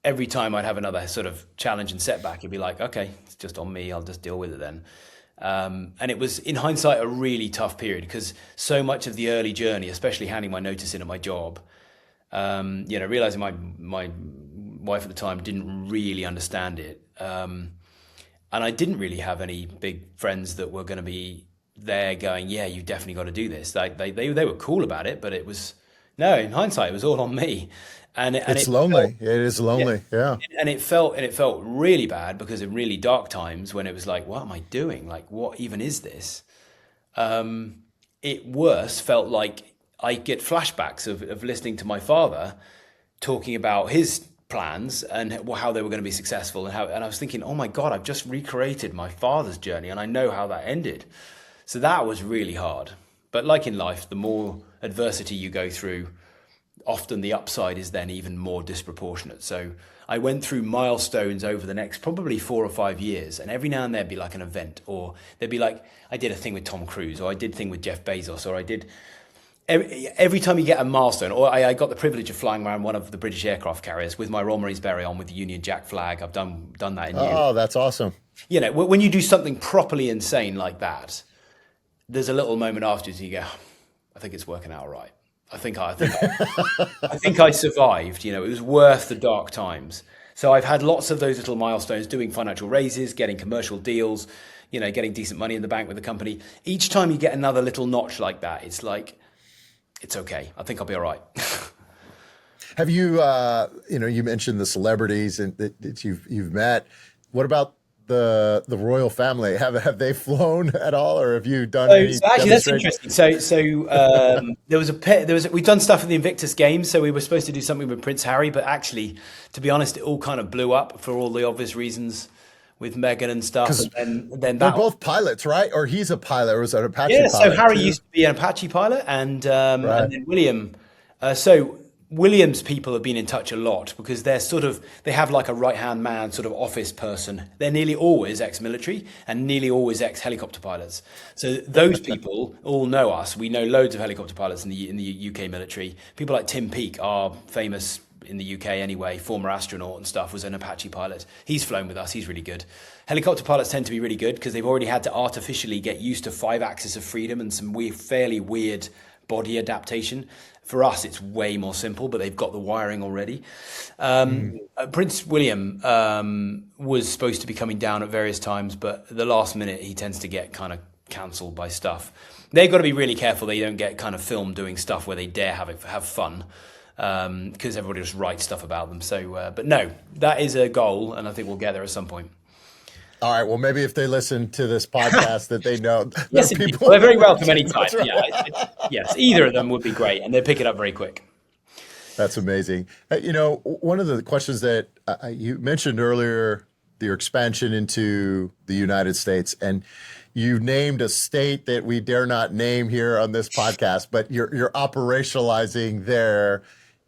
every time I'd have another sort of challenge and setback, it'd be like, okay, it's just on me. I'll just deal with it then. And it was, in hindsight, a really tough period because so much of the early journey, especially handing my notice in at my job, realizing my wife at the time didn't really understand it. And I didn't really have any big friends that were going to be there going, yeah, you definitely got to do this. Like they were cool about it, but it was, no, in hindsight, it was all on me. And it's lonely. It is lonely. Yeah. And it felt really bad because in really dark times when it was like, what am I doing? Like, what even is this? It worse felt like I get flashbacks of listening to my father talking about his plans and how they were going to be successful and I was thinking, oh my God, I've just recreated my father's journey and I know how that ended. So that was really hard. But like in life, the more adversity you go through, often the upside is then even more disproportionate. So I went through milestones over the next probably 4 or 5 years, and every now and then there'd be like an event, or there'd be like, I did a thing with Tom Cruise, or I did a thing with Jeff Bezos, or I did, every time you get a milestone, or I got the privilege of flying around one of the British aircraft carriers with my Royal Marines beret on with the Union Jack flag. I've done that in years. Oh, that's awesome. You know, when you do something properly insane like that, there's a little moment afterwards you go, I think it's working out all right. I think I survived. You know, it was worth the dark times. So I've had lots of those little milestones, doing financial raises, getting commercial deals, you know, getting decent money in the bank with the company. Each time you get another little notch like that, it's like, it's okay. I think I'll be all right. Have you, you mentioned the celebrities that you've met. What about the royal family? Have they flown at all, or have you done any? Actually, that's interesting. So we've done stuff in the Invictus Games. So we were supposed to do something with Prince Harry, but actually, to be honest, it all kind of blew up for all the obvious reasons with Meghan and stuff. And then they're both pilots, right? Or he's a pilot, or was it an Apache pilot? Yeah. So Harry used to be an Apache pilot, and then William. William's people have been in touch a lot because they have like a right-hand man sort of office person. They're nearly always ex-military and nearly always ex-helicopter pilots. So those people all know us. We know loads of helicopter pilots in the UK military. People like Tim Peake are famous in the UK anyway, former astronaut and stuff, was an Apache pilot. He's flown with us. He's really good. Helicopter pilots tend to be really good because they've already had to artificially get used to 5 axis of freedom and some fairly weird body adaptation. For us, it's way more simple, but they've got the wiring already. Prince William was supposed to be coming down at various times, but at the last minute, he tends to get kind of cancelled by stuff. They've got to be really careful they don't get kind of filmed doing stuff where they dare have fun, because everybody just writes stuff about them. So, but no, that is a goal, and I think we'll get there at some point. All right. Well, maybe if they listen to this podcast, that they know. Yes, people. They're very welcome anytime. Right. Yeah, yes, either of them would be great, and they pick it up very quick. That's amazing. One of the questions that you mentioned earlier, your expansion into the United States, and you named a state that we dare not name here on this podcast, but you're operationalizing there.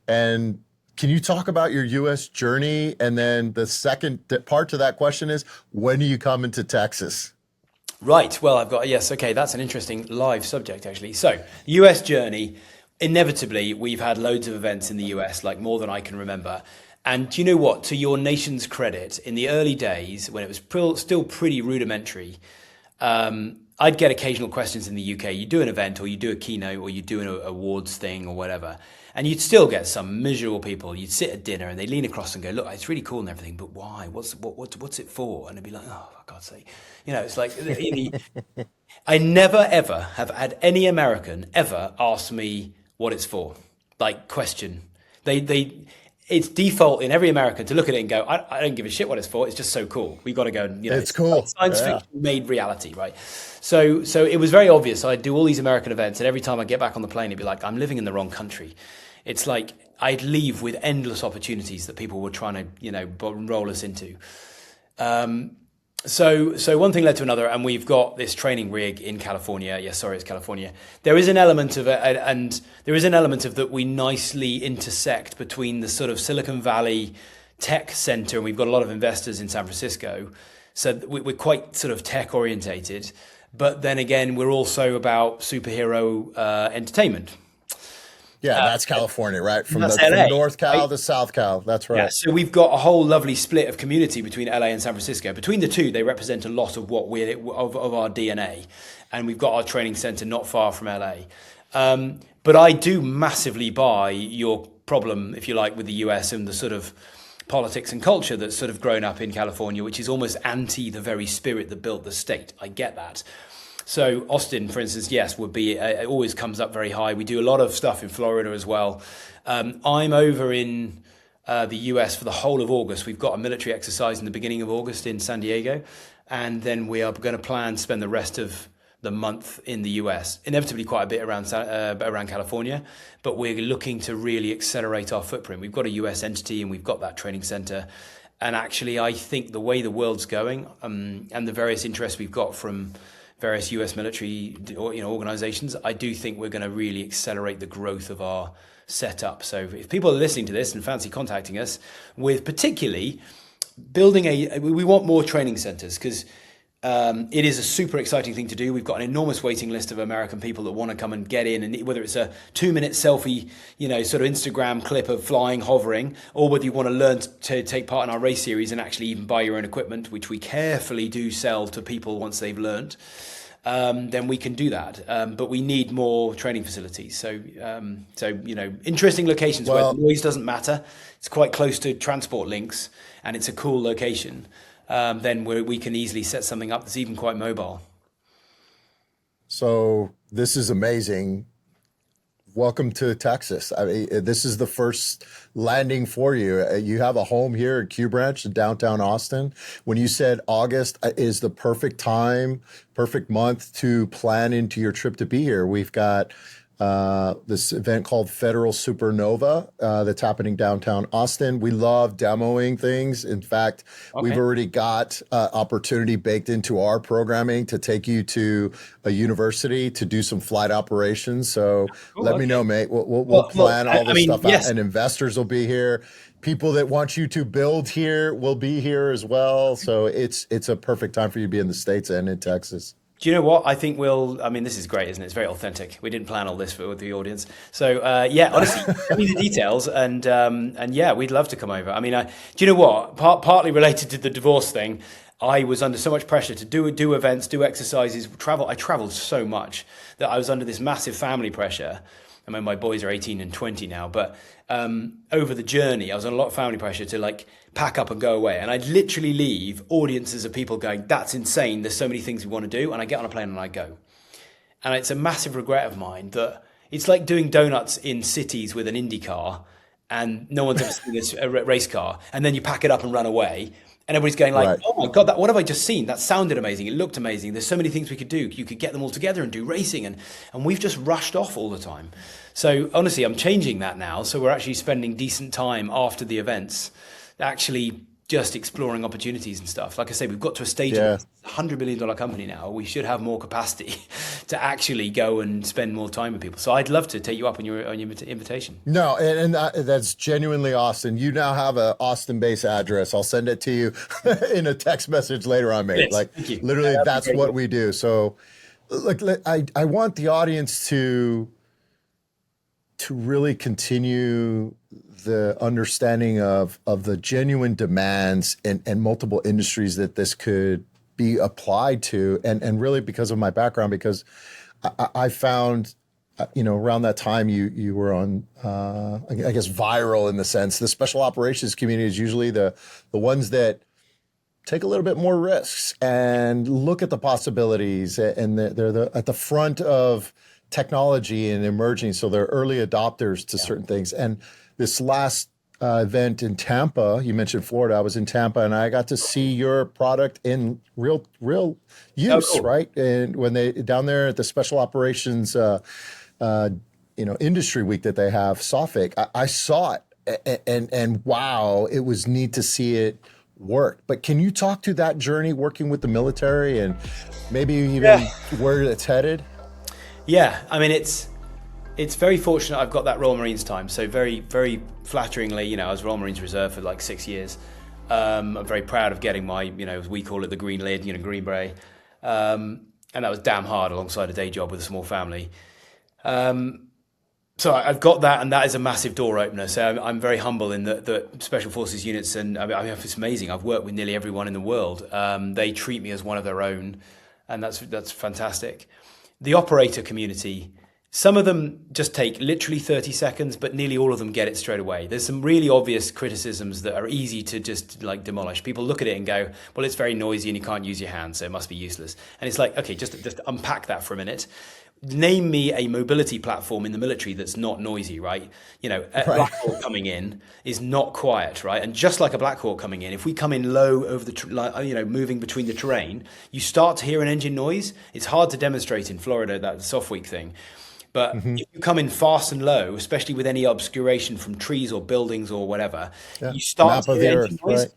And can you talk about your U.S. journey? And then the second part to that question is, when do you come into Texas? Right. Well, yes. Okay. That's an interesting live subject, actually. So U.S. journey, inevitably, we've had loads of events in the U.S., like more than I can remember. And do you know what? To your nation's credit, in the early days, when it was still pretty rudimentary, I'd get occasional questions in the UK. You do an event, or you do a keynote, or you do an awards thing, or whatever, and you'd still get some miserable people. You'd sit at dinner, and they lean across and go, "Look, it's really cool and everything, but why? What's it for?" And it'd be like, "Oh, for God's sake!" It's like I never ever have had any American ever ask me what it's for, like question. It's default in every American to look at it and go, I don't give a shit what it's for. It's just so cool. We got to go. It's cool. Like science fiction made reality, right? So it was very obvious. I'd do all these American events, and every time I get back on the plane, it'd be like, I'm living in the wrong country. It's like I'd leave with endless opportunities that people were trying to, roll us into. So one thing led to another, and we've got this training rig in California. Yes, sorry, it's California. There is an element of it, and there is an element of that we nicely intersect between the sort of Silicon Valley tech center, and we've got a lot of investors in San Francisco. So we're quite sort of tech orientated, but then again, we're also about superhero entertainment. Yeah, that's California, right? From that's from LA, North Cal right? to South Cal. That's Yeah, right. so we've got a whole lovely split of community between LA and San Francisco. Between the two, they represent a lot of what we're of our DNA, and we've got our training center not far from LA. But I do massively buy your problem, if you like, with the US and the sort of politics and culture that's sort of grown up in California, which is almost anti the very spirit that built the state. I get that. So Austin, for instance, yes, would be, it always comes up very high. We do a lot of stuff in Florida as well. I'm over in the US for the whole of August. We've got a military exercise in the beginning of August in San Diego. And then we are going to plan to spend the rest of the month in the US, inevitably quite a bit around California, but we're looking to really accelerate our footprint. We've got a US entity and we've got that training center. And actually, I think the way the world's going and the various interests we've got from various US military organizations, I do think we're going to really accelerate the growth of our setup. So if people are listening to this and fancy contacting us with particularly building we want more training centers because it is a super exciting thing to do. We've got an enormous waiting list of American people that want to come and get in, and whether it's a 2-minute selfie, sort of Instagram clip of flying, hovering, or whether you want to learn to take part in our race series and actually even buy your own equipment, which we carefully do sell to people once they've learned, then we can do that. But we need more training facilities. So interesting locations where noise doesn't matter. It's quite close to transport links, and it's a cool location. Then we can easily set something up that's even quite mobile. So this is amazing. Welcome to Texas. I mean, this is the first landing for you. You have a home here at Q Branch in downtown Austin. When you said August is the perfect time, perfect month to plan into your trip to be here, we've got this event called Federal Supernova that's happening downtown Austin. We love demoing things. In fact, we've already got opportunity baked into our programming to take you to a university to do some flight operations. So let me know, mate. We'll plan all this stuff out, and investors will be here. People that want you to build here will be here as well. So it's a perfect time for you to be in the States and in Texas. Do you know what? I think this is great, isn't it? It's very authentic. We didn't plan all this with the audience. So, honestly, send me the details and yeah, we'd love to come over. I mean, do you know what? Partly related to the divorce thing, I was under so much pressure to do events, do exercises, travel. I traveled so much that I was under this massive family pressure. I mean, my boys are 18 and 20 now, but over the journey, I was under a lot of family pressure to pack up and go away. And I'd literally leave audiences of people going, that's insane. There's so many things we want to do. And I get on a plane and I go. And it's a massive regret of mine that it's like doing donuts in cities with an Indy car and no one's ever seen this race car. And then you pack it up and run away. And everybody's going oh my God, what have I just seen? That sounded amazing. It looked amazing. There's so many things we could do. You could get them all together and do racing. And we've just rushed off all the time. So honestly, I'm changing that now. So we're actually spending decent time after the events, actually just exploring opportunities and stuff. Like I say, we've got to a stage of a $100 million company now. We should have more capacity to actually go and spend more time with people. So I'd love to take you up on your invitation. No, and that's genuinely Austin. You now have an Austin-based address. I'll send it to you in a text message later on, mate. Yes, thank you. Literally, that's what we do. So, I want the audience to really continue the understanding of the genuine demands and multiple industries that this could be applied to, and really because of my background, because I found, around that time you were on, I guess, viral in the sense, the special operations community is usually the ones that take a little bit more risks and look at the possibilities, and they're at the front of technology and emerging, so they're early adopters to certain things. And this last event in Tampa, you mentioned Florida. I was in Tampa, and I got to see your product in real use, right? And when they down there at the Special Operations, Industry Week that they have, SOFIC, I saw it, and wow, it was neat to see it work. But can you talk to that journey working with the military and maybe even where it's headed? Yeah, I mean, it's very fortunate I've got that Royal Marines time. So very, very flatteringly, I was Royal Marines Reserve for 6 years. I'm very proud of getting my, as we call it, the green lid, green beret. And that was damn hard alongside a day job with a small family. So I've got that, and that is a massive door opener. So I'm very humble in the Special Forces units, and I mean, it's amazing. I've worked with nearly everyone in the world. They treat me as one of their own, and that's fantastic. The operator community, some of them just take literally 30 seconds, but nearly all of them get it straight away. There's some really obvious criticisms that are easy to just like demolish. People look at it and go, well, it's very noisy and you can't use your hands, so it must be useless. And it's like, okay, just unpack that for a minute. Name me a mobility platform in the military that's not noisy, right? You know, a Black Hawk coming in is not quiet, right? And just like a Black Hawk coming in, if we come in low over the, moving between the terrain, you start to hear an engine noise. It's hard to demonstrate in Florida, that soft week thing. But if you come in fast and low, especially with any obscuration from trees or buildings or whatever, you start to hear engine noise. Right.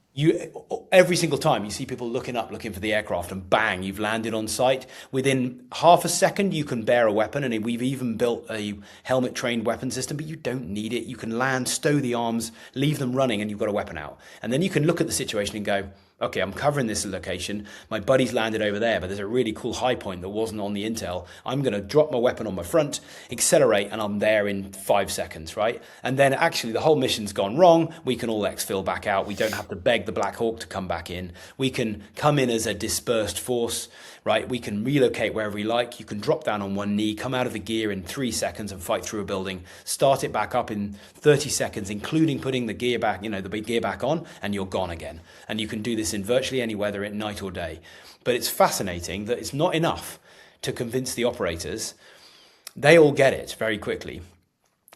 Every single time you see people looking up, looking for the aircraft, and bang, you've landed on site. Within half a second, you can bear a weapon, and we've even built a helmet-trained weapon system, but you don't need it. You can land, stow the arms, leave them running, and you've got a weapon out. And then you can look at the situation and go, okay, I'm covering this location. My buddy's landed over there, but there's a really cool high point that wasn't on the intel. I'm going to drop my weapon on my front, accelerate, and I'm there in 5 seconds, right? And then actually the whole mission's gone wrong. We can all exfil back out. We don't have to beg the Black Hawk to come back in. We can come in as a dispersed force, right? We can relocate wherever we like. You can drop down on one knee, come out of the gear in 3 seconds and fight through a building, start it back up in 30 seconds, including putting the gear back, the big gear back on, and you're gone again. And you can do this in virtually any weather, at night or day. But it's fascinating that it's not enough to convince the operators. They all get it very quickly.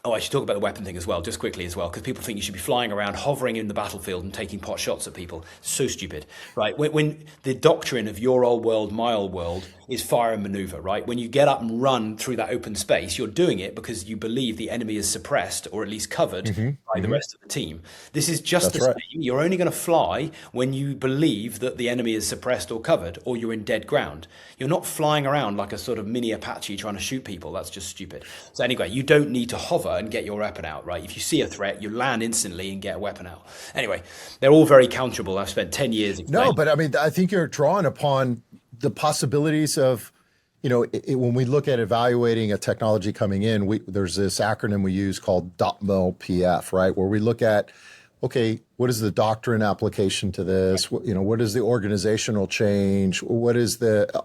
Oh, I should talk about the weapon thing as well, just quickly as well, because people think you should be flying around, hovering in the battlefield and taking pot shots at people. So stupid, right? When the doctrine of your old world, my old world is fire and maneuver, right? When you get up and run through that open space, you're doing it because you believe the enemy is suppressed or at least covered by the rest of the team. This is just the same. You're only going to fly when you believe that the enemy is suppressed or covered, or you're in dead ground. You're not flying around like a sort of mini Apache trying to shoot people. That's just stupid. So anyway, you don't need to hover and get your weapon out, right? If you see a threat, you land instantly and get a weapon out. Anyway, they're all very counterable. I've spent 10 years explaining. No, but I mean, I think you're drawing upon the possibilities of, when we look at evaluating a technology coming in, there's this acronym we use called DOPMLPF, right? Where we look at, okay, what is the doctrine application to this? What is the organizational change? What is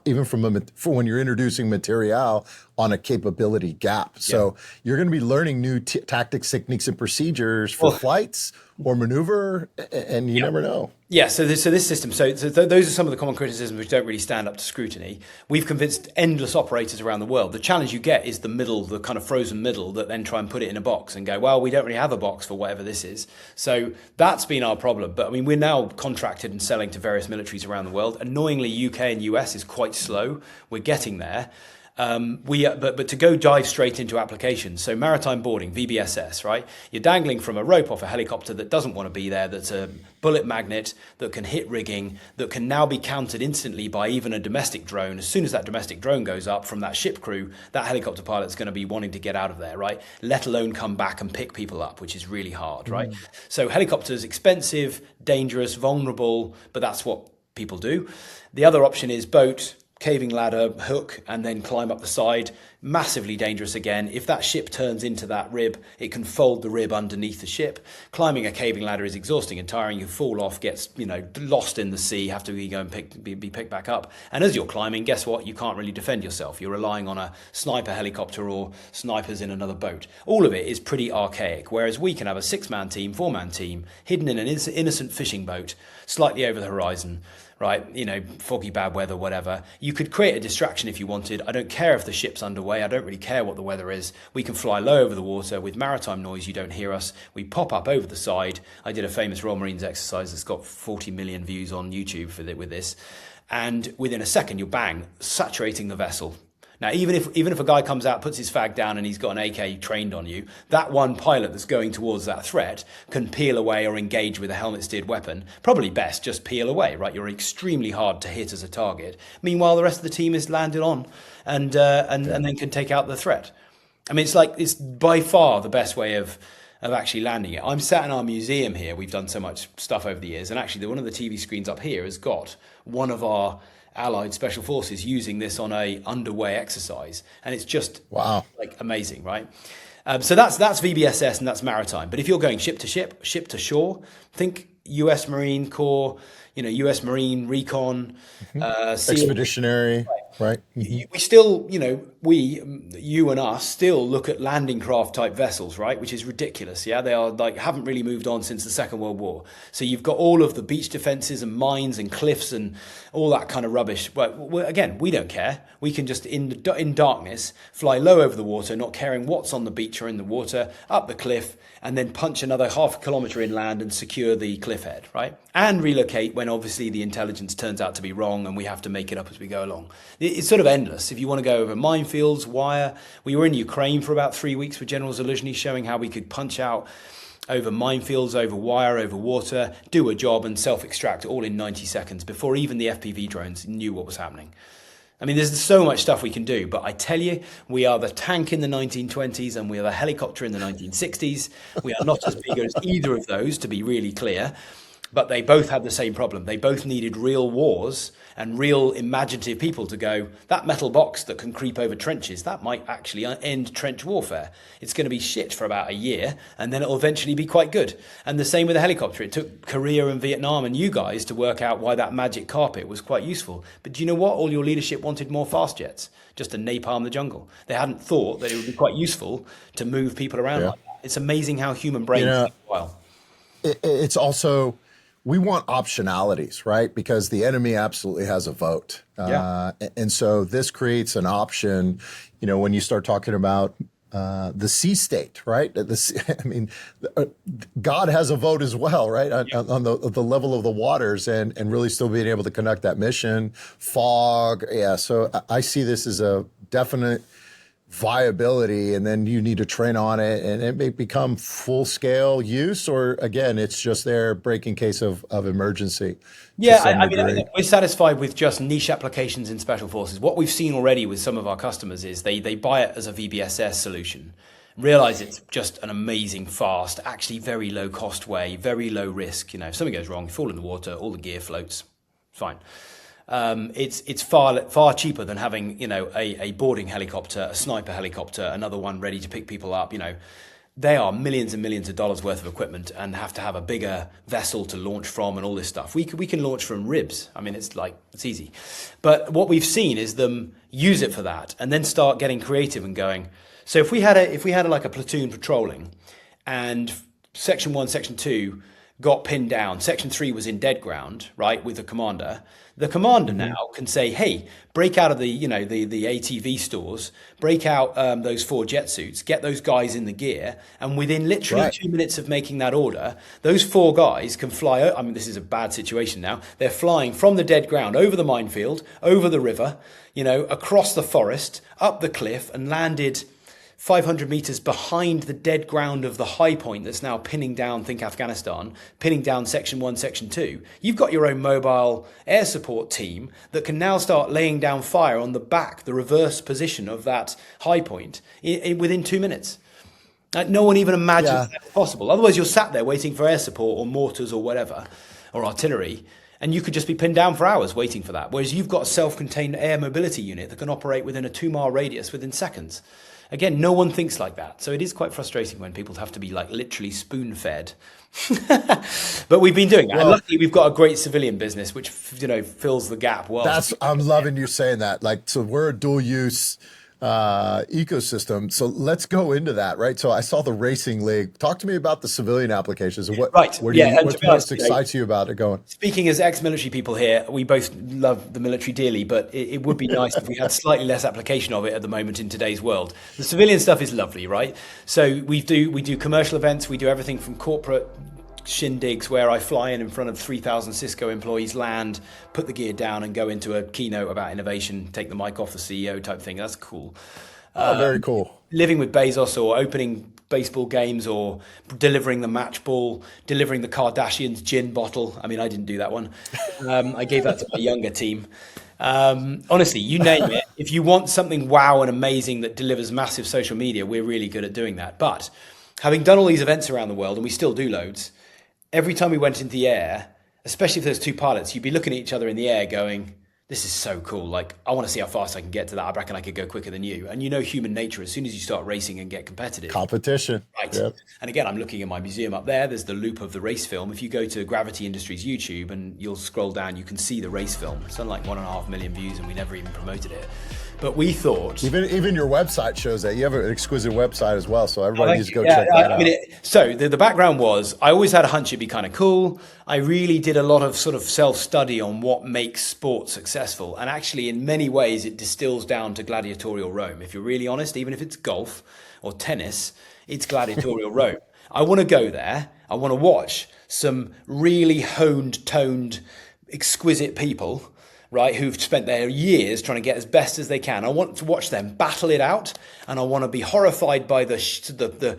even from when you're introducing material on a capability gap? So you're going to be learning new tactics, techniques, and procedures for flights or maneuver, and you never know. Yeah, so this system, so those are some of the common criticisms which don't really stand up to scrutiny. We've convinced endless operators around the world. The challenge you get is the middle, the kind of frozen middle, that then try and put it in a box and go, well, we don't really have a box for whatever this is. So that's been our problem. But I mean, we're now contracted and selling to various militaries around the world. Annoyingly, UK and US is quite slow. We're getting there. But to go dive straight into applications, so maritime boarding, VBSS, right? You're dangling from a rope off a helicopter that doesn't want to be there, that's a bullet magnet that can hit rigging, that can now be countered instantly by even a domestic drone. As soon as that domestic drone goes up from that ship crew, that helicopter pilot's going to be wanting to get out of there, right? Let alone come back and pick people up, which is really hard, right? So helicopters, expensive, dangerous, vulnerable, but that's what people do. The other option is boat, caving ladder, hook, and then climb up the side. Massively dangerous again. If that ship turns into that rib, it can fold the rib underneath the ship. Climbing a caving ladder is exhausting and tiring. You fall off, gets lost in the sea, have to go and be picked back up. And as you're climbing, guess what? You can't really defend yourself. You're relying on a sniper helicopter or snipers in another boat. All of it is pretty archaic, whereas we can have a 6-man team, 4-man team, hidden in an innocent fishing boat, slightly over the horizon, right? Foggy, bad weather, whatever. You could create a distraction if you wanted. I don't care if the ship's underway. I don't really care what the weather is. We can fly low over the water with maritime noise. You don't hear us. We pop up over the side. I did a famous Royal Marines exercise that's got 40 million views on YouTube with this. And within a second, you're bang, saturating the vessel. Now, even if a guy comes out, puts his fag down and he's got an AK trained on you, that one pilot that's going towards that threat can peel away or engage with a helmet-steered weapon. Probably best just peel away, right? You're extremely hard to hit as a target. Meanwhile, the rest of the team is landed on and then can take out the threat. I mean, it's by far the best way of actually landing it. I'm sat in our museum here. We've done so much stuff over the years. And actually, one of the TV screens up here has got one of our Allied Special Forces using this on a underway exercise, and it's just like amazing, right? So that's VBSS and that's maritime. But if you're going ship to ship, ship to shore, think US Marine Corps, US Marine Recon, Expeditionary, right? We still, you and us still look at landing craft type vessels, right? Which is ridiculous. Yeah, they are haven't really moved on since the Second World War. So you've got all of the beach defenses and mines and cliffs and all that kind of rubbish. But again, we don't care. We can just in darkness fly low over the water, not caring what's on the beach or in the water, up the cliff, and then punch another half a kilometre inland and secure the cliff head, right? And relocate when obviously the intelligence turns out to be wrong and we have to make it up as we go along. It's sort of endless. If you want to go over minefields, wire. We were in Ukraine for about 3 weeks with General Zaluzhny showing how we could punch out over minefields, over wire, over water, do a job and self-extract all in 90 seconds before even the FPV drones knew what was happening. I mean, there's so much stuff we can do, but I tell you, we are the tank in the 1920s and we are the helicopter in the 1960s. We are not as big as either of those, to be really clear, but they both had the same problem. They both needed real wars and real imaginative people to go, that metal box that can creep over trenches, that might actually end trench warfare. It's going to be shit for about a year, and then it'll eventually be quite good. And the same with the helicopter. It took Korea and Vietnam and you guys to work out why that magic carpet was quite useful. But do you know what? All your leadership wanted more fast jets, just to napalm the jungle. They hadn't thought that it would be quite useful to move people around like that. It's amazing how human brains take a while. It's also... we want optionalities, right? Because the enemy absolutely has a vote. And so this creates an option, when you start talking about the sea state, right? God has a vote as well, right? On the level of the waters and really still being able to conduct that mission, fog. Yeah, so I see this as a definite viability, and then you need to train on it and it may become full scale use, or again, it's just their breaking case of emergency. Yeah, I mean, we're satisfied with just niche applications in special forces. What we've seen already with some of our customers is they buy it as a VBSS solution, realize it's just an amazing, fast, actually very low cost way, very low risk. If something goes wrong, you fall in the water, all the gear floats, fine. It's far cheaper than having a boarding helicopter, a sniper helicopter, another one ready to pick people up. They are millions and millions of dollars worth of equipment and have to have a bigger vessel to launch from and all this stuff. We can launch from ribs. I mean, it's easy. But what we've seen is them use it for that and then start getting creative and going. So if we had a platoon patrolling and section 1, section 2 got pinned down, section 3 was in dead ground, right, with the commander. The commander now can say, hey, break out of the ATV stores, break out those 4 jet suits, get those guys in the gear, and within literally 2 minutes of making that order, those 4 guys can fly. I mean, this is a bad situation now. They're flying from the dead ground over the minefield, over the river, across the forest, up the cliff, and landed 500 meters behind the dead ground of the high point that's now pinning down, think Afghanistan, pinning down section 1, section 2. You've got your own mobile air support team that can now start laying down fire on the back, the reverse position of that high point within 2 minutes. No one even imagines that's possible. Otherwise, you're sat there waiting for air support or mortars or whatever, or artillery, and you could just be pinned down for hours waiting for that. Whereas you've got a self-contained air mobility unit that can operate within a 2-mile radius within seconds. Again, no one thinks like that. So it is quite frustrating when people have to be literally spoon-fed. But we've been doing that. And luckily, we've got a great civilian business, which, fills the gap well. I'm loving you saying that. So we're a dual-use ecosystem. So let's go into that, right? So I saw the racing league. Talk to me about the civilian applications. What most excites you about it going? Speaking as ex-military people here, we both love the military dearly, but it would be nice if we had slightly less application of it at the moment in today's world. The civilian stuff is lovely, right? So we do commercial events. We do everything from corporate shindigs where I fly in front of 3,000 Cisco employees, land, put the gear down and go into a keynote about innovation, take the mic off the CEO type thing. That's cool. Very cool. Living with Bezos or opening baseball games or delivering the match ball, delivering the Kardashians gin bottle. I mean, I didn't do that one. I gave that to my younger team. Honestly, you name it. If you want something wow and amazing that delivers massive social media, we're really good at doing that. But having done all these events around the world, and we still do loads, every time we went into the air, especially if there's 2 pilots, you'd be looking at each other in the air going, this is so cool. Like, I want to see how fast I can get to that. I reckon I could go quicker than you. And you know, human nature, as soon as you start racing and get competitive. Competition. Right. Yep. And again, I'm looking at my museum up there. There's the loop of the race film. If you go to Gravity Industries YouTube and you'll scroll down, you can see the race film. It's on like 1.5 million views and we never even promoted it. But we thought... Even your website shows that. You have an exquisite website as well, so everybody needs to go check that out. So the background was, I always had a hunch it'd be kind of cool. I really did a lot of sort of self-study on what makes sport successful. And actually, in many ways, it distills down to gladiatorial Rome. If you're really honest, even if it's golf or tennis, it's gladiatorial Rome. I want to go there. I want to watch some really honed, toned, exquisite people, right, who've spent their years trying to get as best as they can. I want to watch them battle it out, and I want to be horrified by the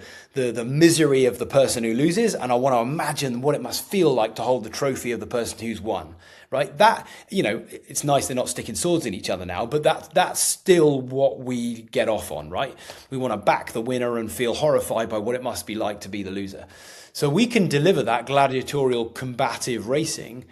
misery of the person who loses, and I want to imagine what it must feel like to hold the trophy of the person who's won, right? That, you know, it's nice they're not sticking swords in each other now, but that's still what we get off on, right? We want to back the winner and feel horrified by what it must be like to be the loser. So we can deliver that gladiatorial combative racing.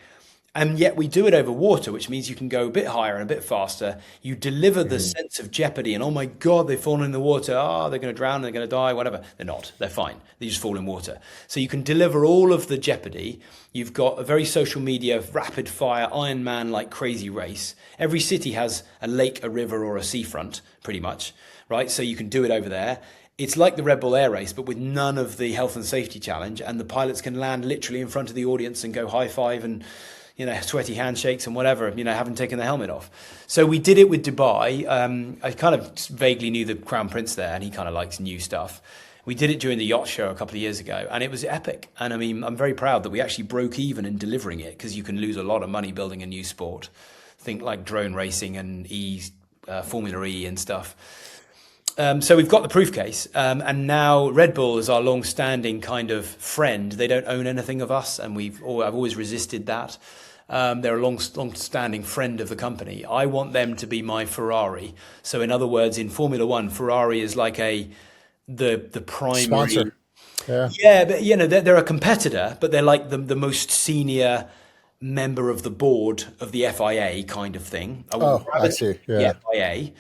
And yet we do it over water, which means you can go a bit higher and a bit faster. You deliver the sense of jeopardy and, oh my God, they've fallen in the water. Oh, they're going to drown, they're going to die, whatever. They're not. They're fine. They just fall in water. So you can deliver all of the jeopardy. You've got a very social media, rapid fire, Iron Man like crazy race. Every city has a lake, a river, or a seafront, pretty much, right? So you can do it over there. It's like the Red Bull Air Race, but with none of the health and safety challenge. And the pilots can land literally in front of the audience and go high five and, you know, sweaty handshakes and whatever, you know, haven't taken the helmet off. So we did it with Dubai. I kind of vaguely knew the Crown Prince there, and he kind of likes new stuff. We did it during the yacht show a couple of years ago, and it was epic. And I mean, I'm very proud that we actually broke even in delivering it, because you can lose a lot of money building a new sport. Think like drone racing and Formula E and stuff. So we've got the proof case, and now Red Bull is our long-standing kind of friend. They don't own anything of us, and I've always resisted that. They're a long-standing friend of the company. I want them to be my Ferrari. So in other words, in Formula One, Ferrari is like the primary sponsor. Yeah, but you know, they're a competitor, but they're like the most senior member of the board of the FIA kind of thing. I see. Yeah. The FIA.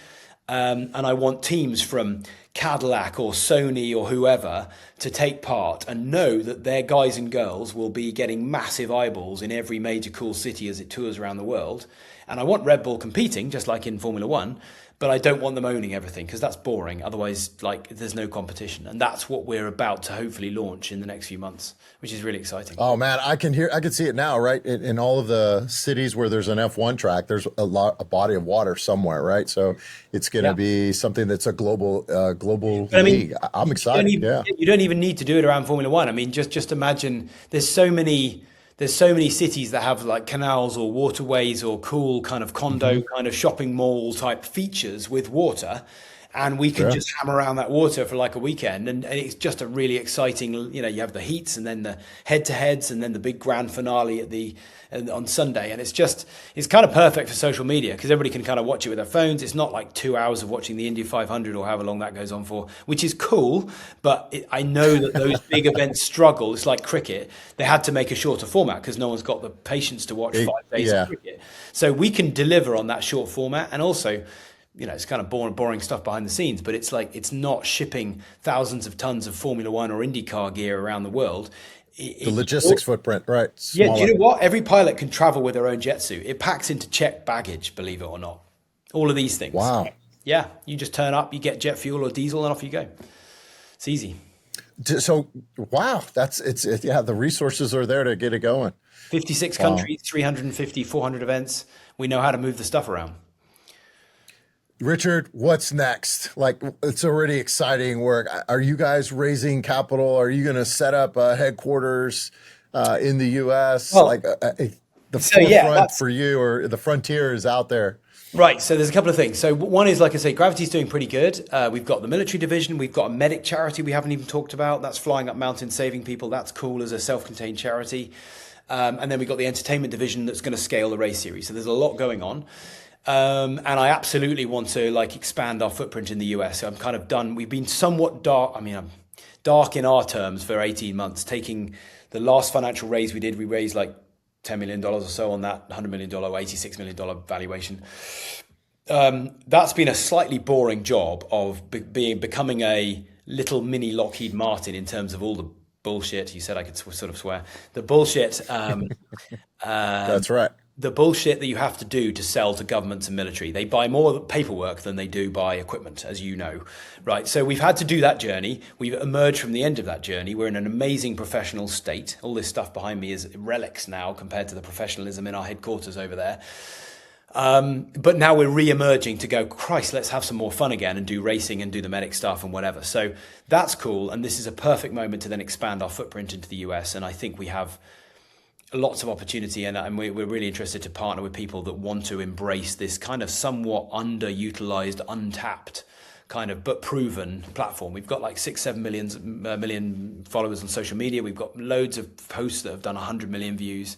And I want teams from Cadillac or Sony or whoever to take part and know that their guys and girls will be getting massive eyeballs in every major cool city as it tours around the world. And I want Red Bull competing, just like in Formula One, but I don't want them owning everything, because that's boring. Otherwise, like, there's no competition. And that's what we're about to hopefully launch in the next few months, which is really exciting. Oh man, I can see it now, right? In all of the cities where there's an F1 track, there's a body of water somewhere, right? So it's going to be something that's a global league. I'm excited. You don't even need to do it around Formula One. I mean, just imagine there's so many cities that have like canals or waterways or cool kind of condo kind of shopping mall type features with water. And we can just hammer around that water for like a weekend. And it's just a really exciting, you know, you have the heats and then the head-to-heads and then the big grand finale on Sunday. And it's kind of perfect for social media, because everybody can kind of watch it with their phones. It's not like 2 hours of watching the Indy 500 or however long that goes on for, which is cool. But I know that those big events struggle. It's like cricket. They had to make a shorter format because no one's got the patience to watch 5 days of cricket. So we can deliver on that short format. And also, you know, it's kind of boring stuff behind the scenes, but it's like, it's not shipping thousands of tons of Formula One or IndyCar gear around the world. The logistics footprint, right? Smaller. Yeah, do you know what? Every pilot can travel with their own jet suit. It packs into checked baggage, believe it or not. All of these things. Wow. Yeah, you just turn up, you get jet fuel or diesel, and off you go. It's easy. So, wow, the resources are there to get it going. 56 countries, 350, 400 events. We know how to move the stuff around. Richard, what's next? Like, it's already exciting work. Are you guys raising capital? Are you going to set up a headquarters in the U.S.? Well, the forefront for you, or the frontier is out there? Right. So there's a couple of things. So one is, like I say, Gravity's doing pretty good. We've got the military division. We've got a medic charity we haven't even talked about. That's flying up mountains, saving people. That's cool as a self-contained charity. And then we've got the entertainment division that's going to scale the race series. So there's a lot going on. And I absolutely want to like expand our footprint in the US. So I'm kind of done. We've been somewhat dark. I mean, I'm dark in our terms for 18 months. Taking the last financial raise we did, we raised like $10 million or so on that $100 million, $86 million valuation. That's been a slightly boring job of becoming a little mini Lockheed Martin in terms of all the bullshit. You said I could sort of swear. The bullshit. That's right. The bullshit that you have to do to sell to governments and military. They buy more paperwork than they do buy equipment, as you know, right? So we've had to do that journey. We've emerged from the end of that journey. We're in an amazing professional state. All this stuff behind me is relics now compared to the professionalism in our headquarters over there. But now we're re-emerging to go, Christ, let's have some more fun again and do racing and do the medic stuff and whatever. So that's cool. And this is a perfect moment to then expand our footprint into the US. And I think we have lots of opportunity, and we're really interested to partner with people that want to embrace this kind of somewhat underutilized, untapped kind of but proven platform. We've got like 6-7 million followers on social media. We've got loads of posts that have done 100 million views.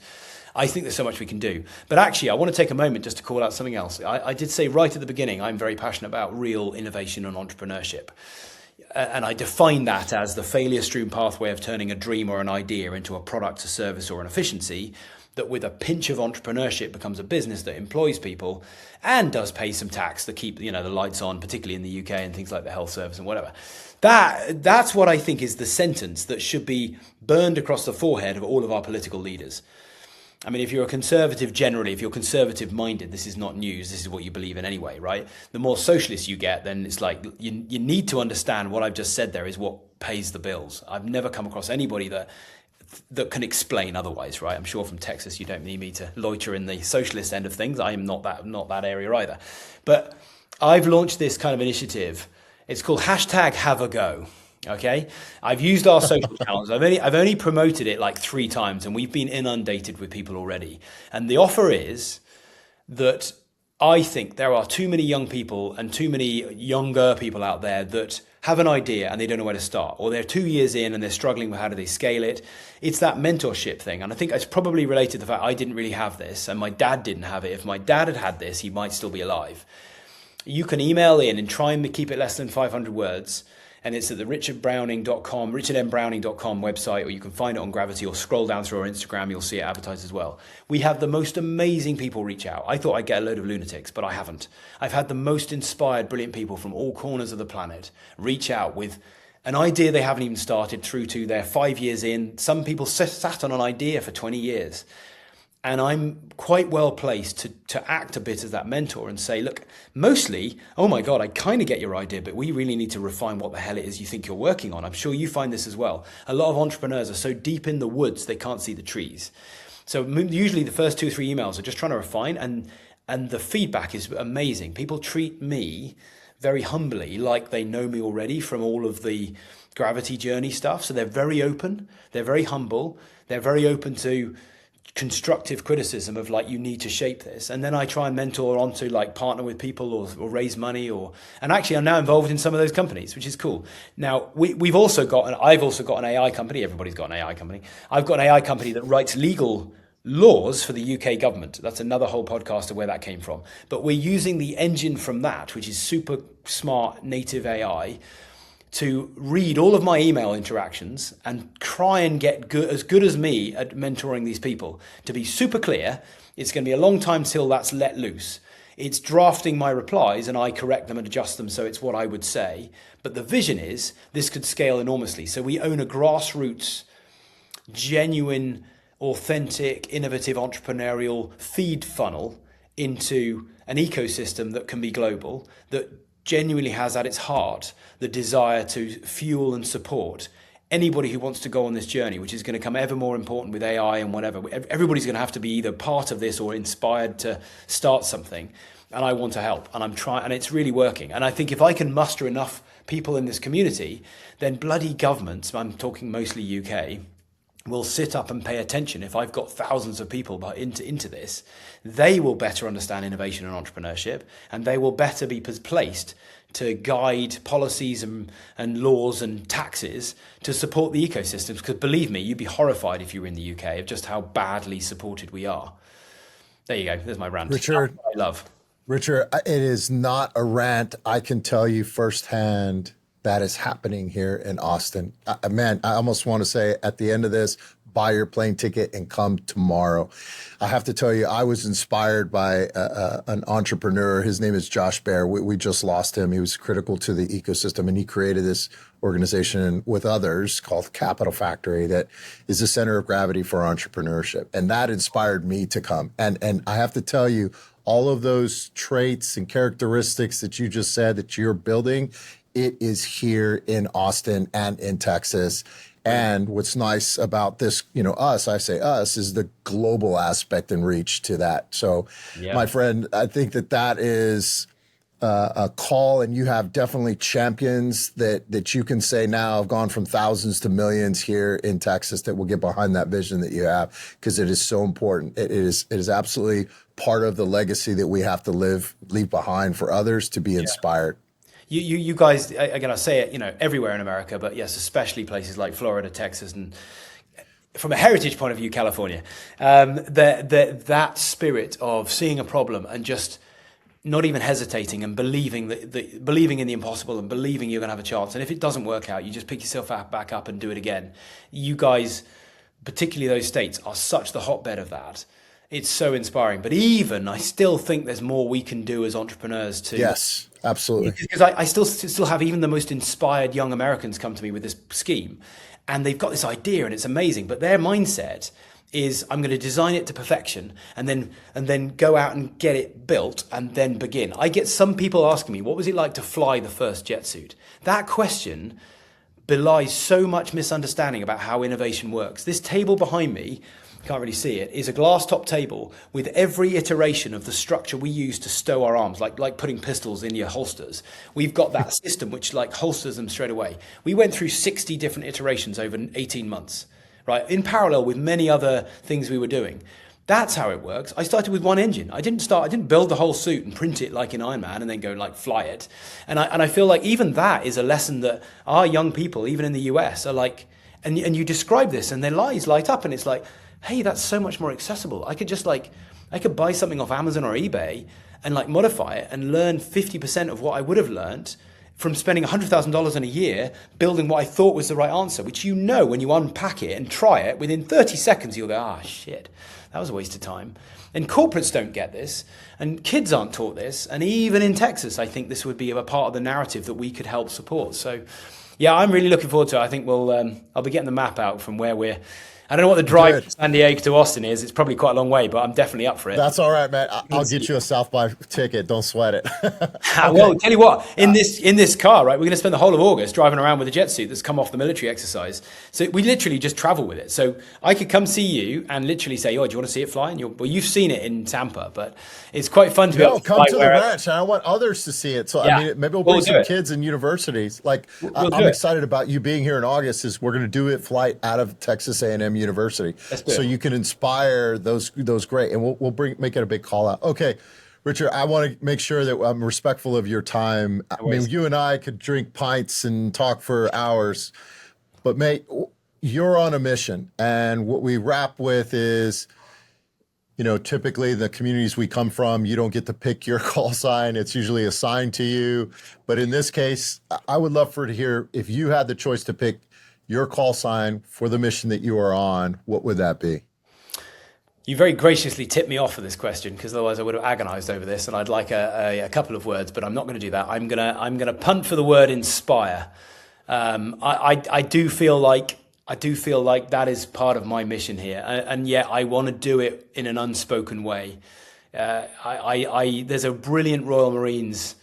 I think there's so much we can do. But actually, I want to take a moment just to call out something else. I did say right at the beginning, I'm very passionate about real innovation and entrepreneurship. And I define that as the failure-strewn pathway of turning a dream or an idea into a product, a service, or an efficiency that with a pinch of entrepreneurship becomes a business that employs people and does pay some tax to keep, the lights on, particularly in the UK and things like the health service and whatever. That's what I think is the sentence that should be burned across the forehead of all of our political leaders. I mean, if you're a conservative generally, if you're conservative minded, this is not news. This is what you believe in anyway, right? The more socialist you get, then it's like you need to understand what I've just said there is what pays the bills. I've never come across anybody that can explain otherwise, right? I'm sure from Texas you don't need me to loiter in the socialist end of things. I am not that area either. But I've launched this kind of initiative. It's called #HaveAGo. Okay, I've used our social channels. I've only promoted it like 3 times, and we've been inundated with people already. And the offer is that I think there are too many young people and too many younger people out there that have an idea and they don't know where to start, or they're 2 years in and they're struggling with how do they scale it. It's that mentorship thing, and I think it's probably related to the fact I didn't really have this, and my dad didn't have it. If my dad had had this, he might still be alive. You can email in and try and keep it less than 500 words. And it's at the richardmbrowning.com website, or you can find it on Gravity, or scroll down through our Instagram, you'll see it advertised as well. We have the most amazing people reach out. I thought I'd get a load of lunatics, but I haven't. I've had the most inspired, brilliant people from all corners of the planet reach out with an idea they haven't even started through to they're 5 years in. Some people sat on an idea for 20 years. And I'm quite well placed to act a bit as that mentor and say, look, mostly, oh my God, I kind of get your idea, but we really need to refine what the hell it is you think you're working on. I'm sure you find this as well. A lot of entrepreneurs are so deep in the woods, they can't see the trees. So usually the first 2 or 3 emails are just trying to refine, and the feedback is amazing. People treat me very humbly, like they know me already from all of the Gravity journey stuff. So they're very open, they're very humble, they're very open to constructive criticism of like, you need to shape this. And then I try and mentor onto like partner with people or raise money, and actually I'm now involved in some of those companies, which is cool. Now I've also got an AI company. Everybody's got an AI company. I've got an AI company that writes legal laws for the UK government. That's another whole podcast of where that came from. But we're using the engine from that, which is super smart native AI, to read all of my email interactions and try and get as good as me at mentoring these people. To be super clear, it's going to be a long time till that's let loose. It's drafting my replies and I correct them and adjust them so it's what I would say. But the vision is this could scale enormously. So we own a grassroots, genuine, authentic, innovative, entrepreneurial feed funnel into an ecosystem that can be global, that genuinely has at its heart the desire to fuel and support anybody who wants to go on this journey, which is going to become ever more important with AI and whatever. Everybody's going to have to be either part of this or inspired to start something. And I want to help, and I'm trying, and it's really working. And I think if I can muster enough people in this community, then bloody governments, I'm talking mostly UK, will sit up and pay attention. If I've got thousands of people into this, they will better understand innovation and entrepreneurship, and they will better be placed to guide policies and laws and taxes to support the ecosystems. Because believe me, you'd be horrified if you were in the UK of just how badly supported we are. There you go. There's my rant. Richard, I love. Richard, it is not a rant. I can tell you firsthand that is happening here in Austin. Man, I almost want to say at the end of this, buy your plane ticket and come tomorrow. I have to tell you, I was inspired by an entrepreneur. His name is Josh Baer. We just lost him. He was critical to the ecosystem, and he created this organization with others called Capital Factory that is the center of gravity for entrepreneurship. And that inspired me to come. And I have to tell you, all of those traits and characteristics that you just said that you're building, it is here in Austin and in Texas. And what's nice about this, us, I say us, is the global aspect and reach to that. So, my friend, I think that is a call, and you have definitely champions that you can say now have gone from thousands to millions here in Texas that will get behind that vision that you have, because it is so important. It is absolutely part of the legacy that we have to leave behind for others to be inspired. You guys, again, I say it, everywhere in America, but yes, especially places like Florida, Texas, and from a heritage point of view, California, that spirit of seeing a problem and just not even hesitating and believing in the impossible and believing you're going to have a chance. And if it doesn't work out, you just pick yourself back up and do it again. You guys, particularly those states, are such the hotbed of that. It's so inspiring. But even, I still think there's more we can do as entrepreneurs too. Yes, absolutely. Because I still have even the most inspired young Americans come to me with this scheme, and they've got this idea and it's amazing. But their mindset is, I'm going to design it to perfection and then go out and get it built and then begin. I get some people asking me, what was it like to fly the first jet suit? That question belies so much misunderstanding about how innovation works. This table behind me, can't really see it, is a glass top table with every iteration of the structure we use to stow our arms, like putting pistols in your holsters. We've got that system which holsters them straight away. We went through 60 different iterations over 18 months, right? In parallel with many other things we were doing. That's how it works. I started with one engine. I didn't build the whole suit and print it like in Iron Man and then go fly it. And I feel like even that is a lesson that our young people, even in the US, are like, and you describe this and their eyes light up and it's like, hey, that's so much more accessible. I could buy something off Amazon or eBay and modify it and learn 50% of what I would have learned from spending $100,000 in a year building what I thought was the right answer, which when you unpack it and try it, within 30 seconds you'll go, shit, that was a waste of time. And corporates don't get this, and kids aren't taught this, and even in Texas, I think this would be a part of the narrative that we could help support. So, yeah, I'm really looking forward to it. I think I'll be getting the map out from where I don't know what the drive from San Diego to Austin is. It's probably quite a long way, but I'm definitely up for it. That's all right, man. I'll get you a South by ticket. Don't sweat it. Okay. Well, tell you what, in this car, right, we're going to spend the whole of August driving around with a jet suit that's come off the military exercise. So we literally just travel with it. So I could come see you and literally say, do you want to see it fly? And you've seen it in Tampa, but it's quite fun to be able to come to the ranch. And I want others to see it. So maybe we'll bring some kids in universities. I'm excited about you being here in August. We're going to do it flight out of Texas A&M University. So you can inspire those great, and we'll make it a big call out. Okay, Richard, I want to make sure that I'm respectful of your time. I mean, you and I could drink pints and talk for hours, but mate, you're on a mission, and what we wrap with is, typically the communities we come from, you don't get to pick your call sign. It's usually assigned to you. But in this case, I would love to hear, if you had the choice to pick your call sign for the mission that you are on, what would that be? You very graciously tipped me off for this question, because otherwise I would have agonized over this, and I'd like a couple of words, but I'm not going to do that. I'm gonna punt for the word inspire. I do feel like that is part of my mission here, and yet I want to do it in an unspoken way. There's a brilliant Royal Marines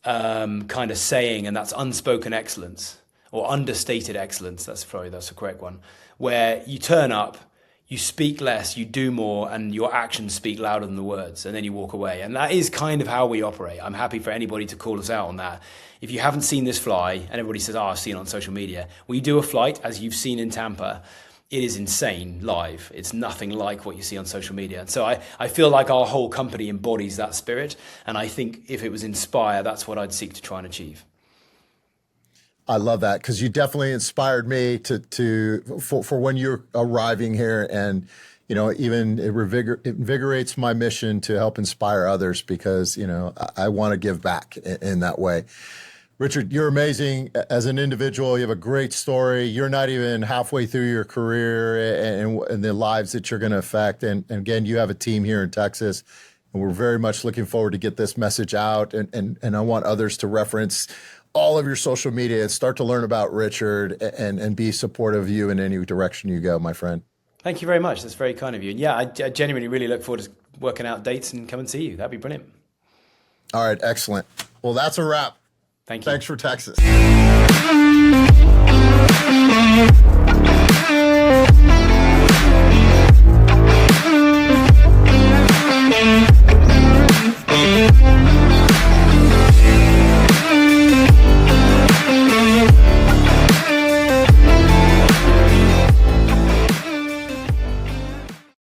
kind of saying, and that's unspoken excellence. Or understated excellence, that's the correct one, where you turn up, you speak less, you do more, and your actions speak louder than the words, and then you walk away. And that is kind of how we operate. I'm happy for anybody to call us out on that. If you haven't seen this fly, and everybody says, I've seen it on social media, we do a flight, as you've seen in Tampa. It is insane live. It's nothing like what you see on social media. And so I feel like our whole company embodies that spirit, and I think if it was inspire, that's what I'd seek to try and achieve. I love that, because you definitely inspired me for when you're arriving here, and even it invigorates my mission to help inspire others, because I want to give back in that way. Richard, you're amazing as an individual. You have a great story. You're not even halfway through your career and the lives that you're going to affect. And again, you have a team here in Texas, and we're very much looking forward to get this message out. And I want others to reference all of your social media and start to learn about Richard and be supportive of you in any direction you go, my friend. Thank you very much. That's very kind of you. And yeah, I genuinely really look forward to working out dates and come and see you. That'd be brilliant. All right, excellent. Well, that's a wrap. Thank you. Thanks for Texas.